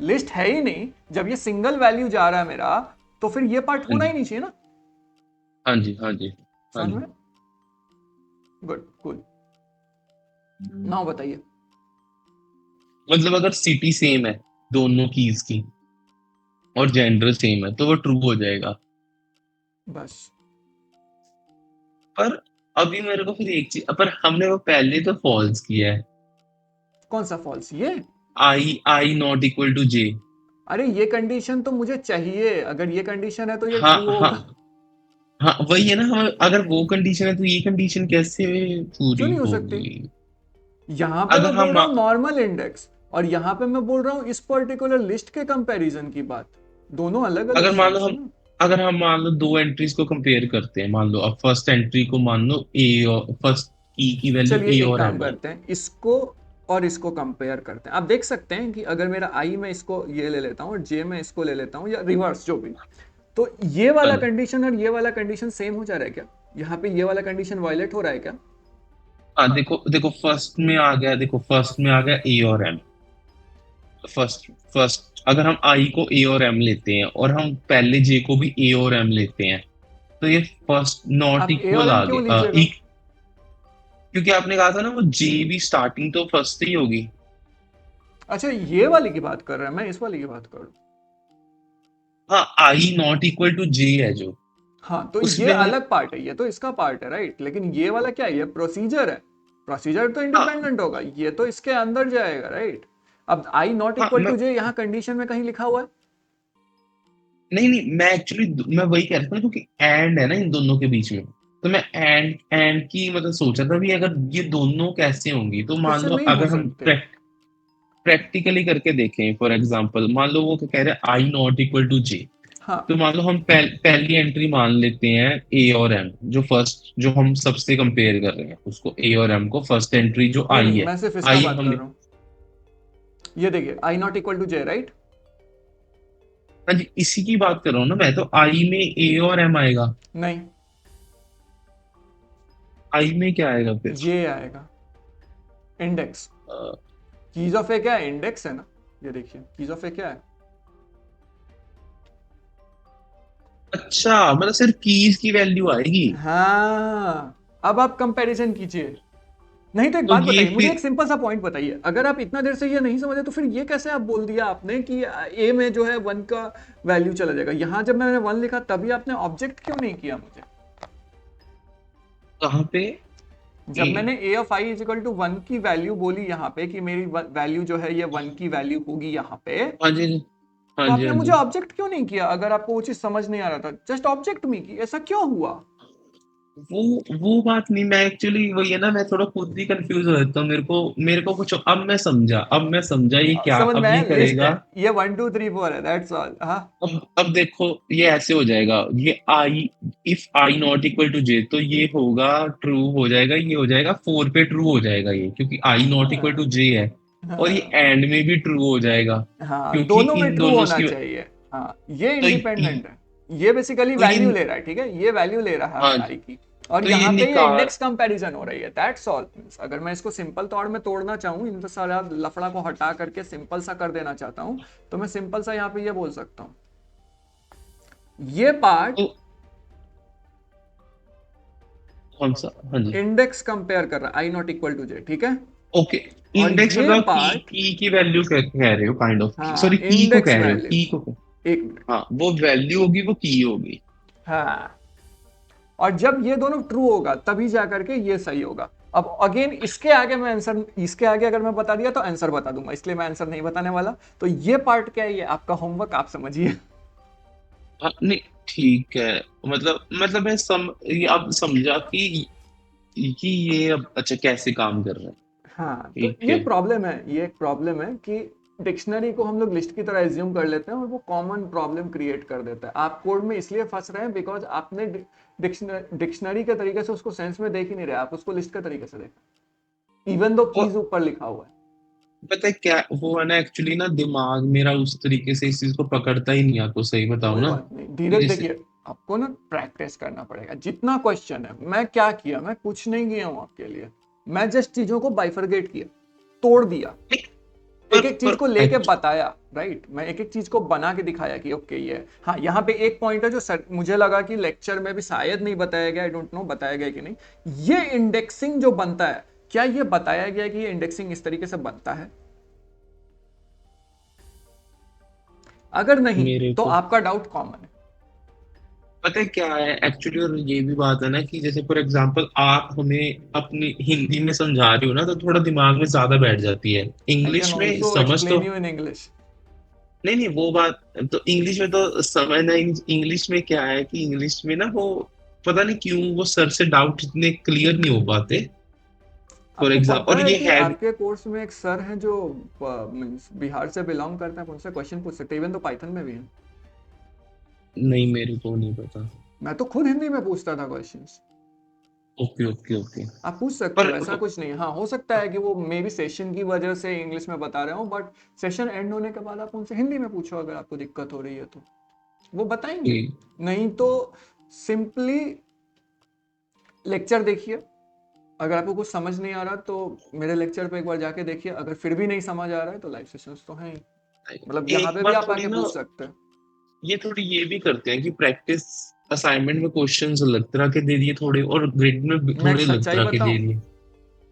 S1: लिस्ट है ही नहीं, जब ये सिंगल वैल्यू जा रहा है मेरा, तो फिर ये पार्ट
S2: हाँ
S1: होना ही
S2: जी।
S1: नहीं चाहिए ना।
S2: हाँ जी। हाँ जी। हाँ
S1: समझ
S2: जी।
S1: में? Good, cool. नाउ बताइए।
S2: मतलब अगर सिटी सेम है दोनों कीज की और जेंडर सेम है तो वो ट्रू हो जाएगा।
S1: बस।
S2: पर अभी मेरे को फिर एक चीज, पर हमने वो पहले तो फॉल्स किया है।
S1: कौन सा फॉल्स? ये?
S2: आई नॉट इक्वल टू जे।
S1: अरे ये कंडीशन तो मुझे चाहिए, अगर ये कंडीशन है तो ये
S2: हाँ
S1: ट्रू
S2: हाँ
S1: होगा।
S2: हाँ, वही है ना। हम अगर वो कंडीशन है तो ये कंडीशन कैसे
S1: क्यों
S2: पूरी
S1: नहीं हो सकती?
S2: होगी?
S1: यहां पे
S2: अगर
S1: मैं बोल
S2: हम
S1: रहा हूं नॉर्मल इंडेक्स, और यहां पे मैं बोल रहा हूं इस पर्टिकुलर लिस्ट के कंपैरिजन की बात। दोनों अलग अलग
S2: अगर मान लो
S1: थिंग्स है
S2: हम
S1: ना।
S2: अगर हम मान लो दो एंट्रीज को कंपेयर करते हैं, मान लो अब फर्स्ट एंट्री को मान लो ए, और फर्स्ट की वैल्यू
S1: चलिए
S2: ए
S1: एक
S2: और
S1: काम
S2: एम है।
S1: करते हैं, इसको और इसको कंपेयर करते हैं। आप देख सकते हैं कि अगर मेरा आई में इसको ये ले लेता हूं और जे में इसको ले लेता हूं, या रिवर्स जो भी, तो ये
S2: हाँ
S1: वाला
S2: जी।
S1: कंडीशन और ये वाला कंडीशन सेम हो जा रहा है क्या? यहाँ पे ये वाला कंडीशन वायलेट हो रहा है क्या?
S2: हाँ, देखो देखो, फर्स्ट में आ गया ए और एम। फर्स्ट फर्स्ट अगर हम आई को ए और एम लेते हैं और हम पहले जे को भी ए और एम लेते हैं तो ये फर्स्ट नॉट
S1: आप ए और
S2: इक्वल
S1: एम
S2: आ
S1: क्यों
S2: गए
S1: लीजिएगा?
S2: क्योंकि आपने कहा था ना वो जे भी स्टार्टिंग तो फर्स्ट ही होगी।
S1: अच्छा, ये वाली की बात कर रहे हैं, मैं इस वाली की बात कर रहा हूँ।
S2: हाँ, आई नॉट इक्वल टू जे है जो
S1: हाँ, तो ये
S2: उसमें हम।
S1: अलग पार्ट है, ये तो इसका पार्ट है, राइट? लेकिन ये वाला क्या है? ये प्रोसीजर है। प्रोसीजर तो
S2: हाँ
S1: इंडिपेंडेंट होगा, ये तो इसके अंदर जाएगा, राइट? अब आई नॉट
S2: हाँ,
S1: इक्वल टू जे यहाँ कंडीशन में कहीं लिखा हुआ है?
S2: नहीं नहीं, मैं एक्चुअली मैं वही कह रहा था क्योंकि एंड है ना इन दोनों के बीच में। तो मैं एंड एंड की मतलब सोचा था भी, अगर ये दोनों कैसे होंगी, तो मान
S1: इससे
S2: लो
S1: नहीं हो
S2: अगर हम
S1: सकते।
S2: प्रैक्टिकली करके देखें, फॉर एग्जांपल मान लो वो क्या कह रहे हैं आई नॉट इक्वल टू जे,
S1: हाँ
S2: तो मान लो हम पहली एंट्री मान लेते हैं ए और एम, जो फर्स्ट जो हम सबसे कंपेयर कर रहे हैं उसको, ए और एम को फर्स्ट एंट्री जो
S1: नहीं
S2: आई
S1: नहीं,
S2: है,
S1: मैं सिर्फ इसका
S2: आई
S1: बात कर
S2: हम,
S1: रहा हूँ। ये देखिए I not equal to J, right?
S2: हाँ जी इसी की बात कर रहा हूँ ना मैं, तो आई में ए और एम आएगा,
S1: नहीं,
S2: आई में क्या आएगा फिर?
S1: ये आएगा इंडेक्स।
S2: अ,
S1: कीज ऑफ ए क्या है? इंडेक्स है ना। ये देखिए कीज ऑफ ए क्या है?
S2: अच्छा मतलब सिर्फ कीज की वैल्यू आएगी?
S1: हाँ, अब आप कंपैरिजन कीजिए। नहीं तो एक
S2: तो
S1: बात
S2: ये
S1: बताइए, मुझे एक
S2: फिर
S1: सिंपल सा पॉइंट बताइए, अगर आप इतना देर से ये नहीं समझे तो फिर ये कैसे आप बोल दिया आपने कि ए में जो है वन का वैल्यू चला जाएगा? यहां जब मैंने वन लिखा तभी आपने ऑब्जेक्ट क्यों नहीं किया मुझे?
S2: कहाँ पे?
S1: जब
S2: ए,
S1: मैंने A of I is equal to one की वैल्यू बोली यहाँ पे कि मेरी वैल्यू जो है ये वन की वैल्यू होगी यहाँ पे,
S2: हाँ जी हाँ
S1: तो
S2: जी
S1: आपने
S2: हाँ
S1: मुझे
S2: जी।
S1: ऑब्जेक्ट क्यों नहीं किया? अगर आपको वो चीज समझ नहीं आ रहा था, जस्ट ऑब्जेक्ट मी की। ऐसा क्यों हुआ?
S2: वो वो बात नहीं, मैं एक्चुअली वही है ना, मैं थोड़ा खुद ही कंफ्यूज हो जाता हूँ, मेरे को कुछ, अब मैं समझा ये क्या,
S1: समझ में
S2: अब
S1: आया?
S2: ये
S1: लिस्ट
S2: करेगा।
S1: है ये, 1 2 3 4 है, दैट्स ऑल। हाँ
S2: अब देखो ये ऐसे हो जाएगा, ये I, if I not equal to J, तो ये होगा ट्रू हो जाएगा, ये हो जाएगा फोर पे ट्रू हो जाएगा ये, क्योंकि आई नॉट इक्वल टू
S1: हाँ
S2: जे है। और ये
S1: हाँ
S2: एंड में भी ट्रू हो जाएगा,
S1: हाँ,
S2: क्योंकि
S1: दोनों में
S2: इन
S1: ट्रू
S2: दोनों
S1: होना
S2: की,
S1: चाहिए। हाँ, ये
S2: तो
S1: इंडिपेंडेंट है। ये बेसिकली
S2: तो ये,
S1: वैल्यू ले रहा है, ठीक है, ये वैल्यू ले रहा
S2: हाँ
S1: है
S2: जी,
S1: आई की। और
S2: तो ये
S1: यहाँ पे ये
S2: निकाल,
S1: इंडेक्स कंपैरिजन हो रही है, दैट्स ऑल। अगर मैं इसको सिंपल तौर में तोड़ना चाहूँ, इन सारा लफड़ा को हटा करके सिंपल सा कर देना चाहता हूँ, तो मैं सिंपल सा यहाँ पे ये बोल सकता हूँ, ये पार्ट
S2: तो कौन सा, हाँ जी,
S1: इंडेक्स कंपेयर कर रहा है आई नॉट इक्वल टू जे, ठीक है।
S2: ओके।
S1: और
S2: इंडेक्स
S1: ये
S2: मतलब
S1: पार्ट,
S2: की की वैल्यू कह रहे हो काइंड ऑफ,
S1: हाँ,
S2: सॉरी की को
S1: इंडेक्स
S2: कह रहे हो,
S1: वैल्यू।
S2: की को
S1: एक मिनट।
S2: हाँ वो वैल्यू होगी, वो की होगी।
S1: हाँ, और जब ये दोनों ट्रू होगा तभी जाकर के ये सही होगा। अब अगेन इसके आगे मैं आंसर, इसके आगे अगर मैं बता दिया तो आंसर बता दूंगा, इसलिए मैं आंसर नहीं बताने वाला। तो ये पार्ट क्या है? ये आपका होमवर्क, आप समझिए।
S2: हाँ नहीं ठीक है, मतलब मैं ये अब समझा कि ये अब अच्छा कैसे काम कर रहा है।
S1: हाँ, तो
S2: ठीक
S1: ये
S2: है।
S1: प्रॉब्लम है, ये एक प्रॉब्लम है कि डिक्शनरी को हम लोग लिस्ट की तरह एज्यूम कर लेते हैं और वो कॉमन प्रॉब्लम क्रिएट कर देता है। आप कोड में इसलिए फंस रहे हैं बिकॉज आपने डिक्शनरी के तरीके से उसको सेंस में देख ही नहीं रहे, आप उसको लिस्ट के तरीके से देखा, इवन दो
S2: और
S1: कीज ऊपर लिखा हुआ है।
S2: पता है क्या वो है ना, एक्चुअली ना दिमाग मेरा उस तरीके से इस चीज को पकड़ता ही नहीं, आपको सही बताऊं
S1: कोई
S2: ना,
S1: बात नहीं,
S2: कि
S1: धीरे
S2: जैसे
S1: देखिए, आपको ना प्रैक्टिस करना पड़ेगा। जितना क्वेश्चन है, मैं क्या किया, मैं कुछ नहीं किया हूं आपके लिए, मैं जस्ट चीजों को बाइफरगेट किया, तोड़ दिया, एक एक चीज को लेके
S2: एक्चुअली
S1: बताया, राइट। मैं एक एक चीज को बना के दिखाया कि ओके ये, हाँ, यहाँ पे एक पॉइंट है जो मुझे लगा कि लेक्चर में भी शायद नहीं बताया गया, आई डोंट नो बताया गया कि नहीं। ये इंडेक्सिंग जो बनता है, क्या ये बताया गया कि ये इंडेक्सिंग इस तरीके से बनता है? अगर नहीं
S2: मेरे
S1: तो
S2: को
S1: आपका डाउट कॉमन है।
S2: पता है क्या है एक्चुअली, और ये भी बात है ना कि जैसे फॉर एग्जांपल आप हमें अपनी हिंदी में समझा रहे हो ना, तो थोड़ा दिमाग में ज्यादा बैठ जाती है,
S1: आई कैन
S2: इंग्लिश में
S1: ऑल्सो
S2: समझ तो,
S1: एक्सप्लेन यू इन इंग्लिश।
S2: नहीं नहीं वो बात, तो इंग्लिश में तो समझना, इंग्लिश में क्या है कि इंग्लिश में ना वो पता नहीं क्यों वो सर से डाउट इतने क्लियर नहीं हो पाते, फॉर
S1: आपको
S2: एग्जाम्पल,
S1: पता
S2: और
S1: है
S2: ये
S1: कि
S2: है
S1: आपके कोर्स में एक सर हैं जो मीन्स बिहार से बिलोंग करते हैं, आप उनसे क्वेश्चन पूछ सकते हैं, इवन तो पाइथन में भी है।
S2: नहीं मेरे को नहीं पता।
S1: मैं तो खुद हिंदी में पूछता था क्वेश्चंस।
S2: Okay okay okay.
S1: आप पूछ सकते
S2: पर
S1: हो, ऐसा कुछ नहीं है। हाँ, हो सकता है कि वो मे बी सेशन की वजह से इंग्लिश में बता रहे हो, बट सेशन एंड होने के बाद आप उनसे हिंदी में पूछो अगर आपको दिक्कत हो रही है तो, वो बताएंगे। नहीं तो सिंपली लेक्चर देखिए, अगर आपको कुछ समझ नहीं आ रहा तो मेरे लेक्चर पे एक बार जाके देखिए, अगर फिर भी नहीं समझ आ रहा है तो लाइव सेशंस तो हैं ही। मतलब यहाँ
S2: एक
S1: पे भी
S2: बार
S1: आप
S2: थोड़ी
S1: आके
S2: ना,
S1: पूछ सकते हैं।
S2: ये थोड़ी ये भी करते हैं कि प्रैक्टिस असाइनमेंट में क्वेश्चंस अलग तरह के दे दिए थोड़े, और ग्रेड में भी
S1: मैं एक
S2: थोड़े अलग
S1: सच्चाई
S2: तरह के दे
S1: बताऊं,
S2: दिए।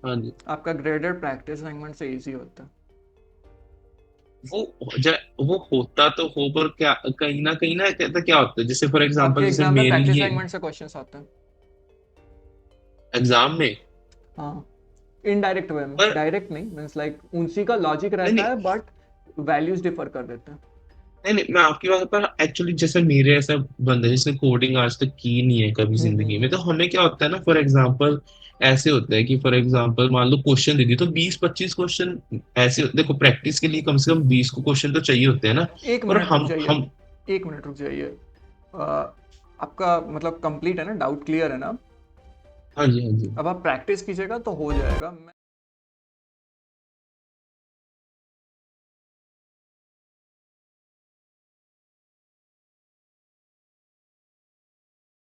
S2: हाँ जी।
S1: आपका ग्रेडेड प्रैक्टिस असाइनमेंट से इजी होता है।
S2: वो वो होता तो हो, पर क्या कहीं ना कहता क्या होता है, जैसे फॉर एग्जांपल
S1: आपके
S2: जैसे
S1: एग्जाम में
S2: मेरे
S1: प्रैक्टिस
S2: लिए
S1: असाइनमेंट से क्वेश्चंस आते हैं।
S2: एग्जाम में,
S1: हाँ, इनडायरेक्ट वे में,
S2: पर
S1: डायरेक्ट नहीं, मीन्स लाइक उसी का लॉजिक
S2: नहीं
S1: रहता
S2: नहीं
S1: है बट वैल्यूज डिफर कर देते हैं।
S2: नहीं नहीं, मैं आपकी बात पर एक्चुअली, जैसे मेरे ऐसा बंदा है जिसने कोडिंग आज तक की नहीं है कभी जिंदगी में, तो हमें क्या होता है ना, फॉर एग्जांपल ऐसे होता है कि फॉर एग्जांपल मान लो क्वेश्चन दे दिए तो 20-25 क्वेश्चन ऐसे देखो, प्रैक्टिस के लिए कम से कम 20 को क्वेश्चन तो चाहिए होते हैं ना।
S1: एक
S2: और
S1: मिनट रुक जाइए,
S2: हम
S1: 1 मिनट रुक जाइए। आपका मतलब कंप्लीट है ना, डाउट क्लियर है ना?
S2: हाँ जी हाँ जी।
S1: अब आप प्रैक्टिस कीजिएगा तो हो जाएगा।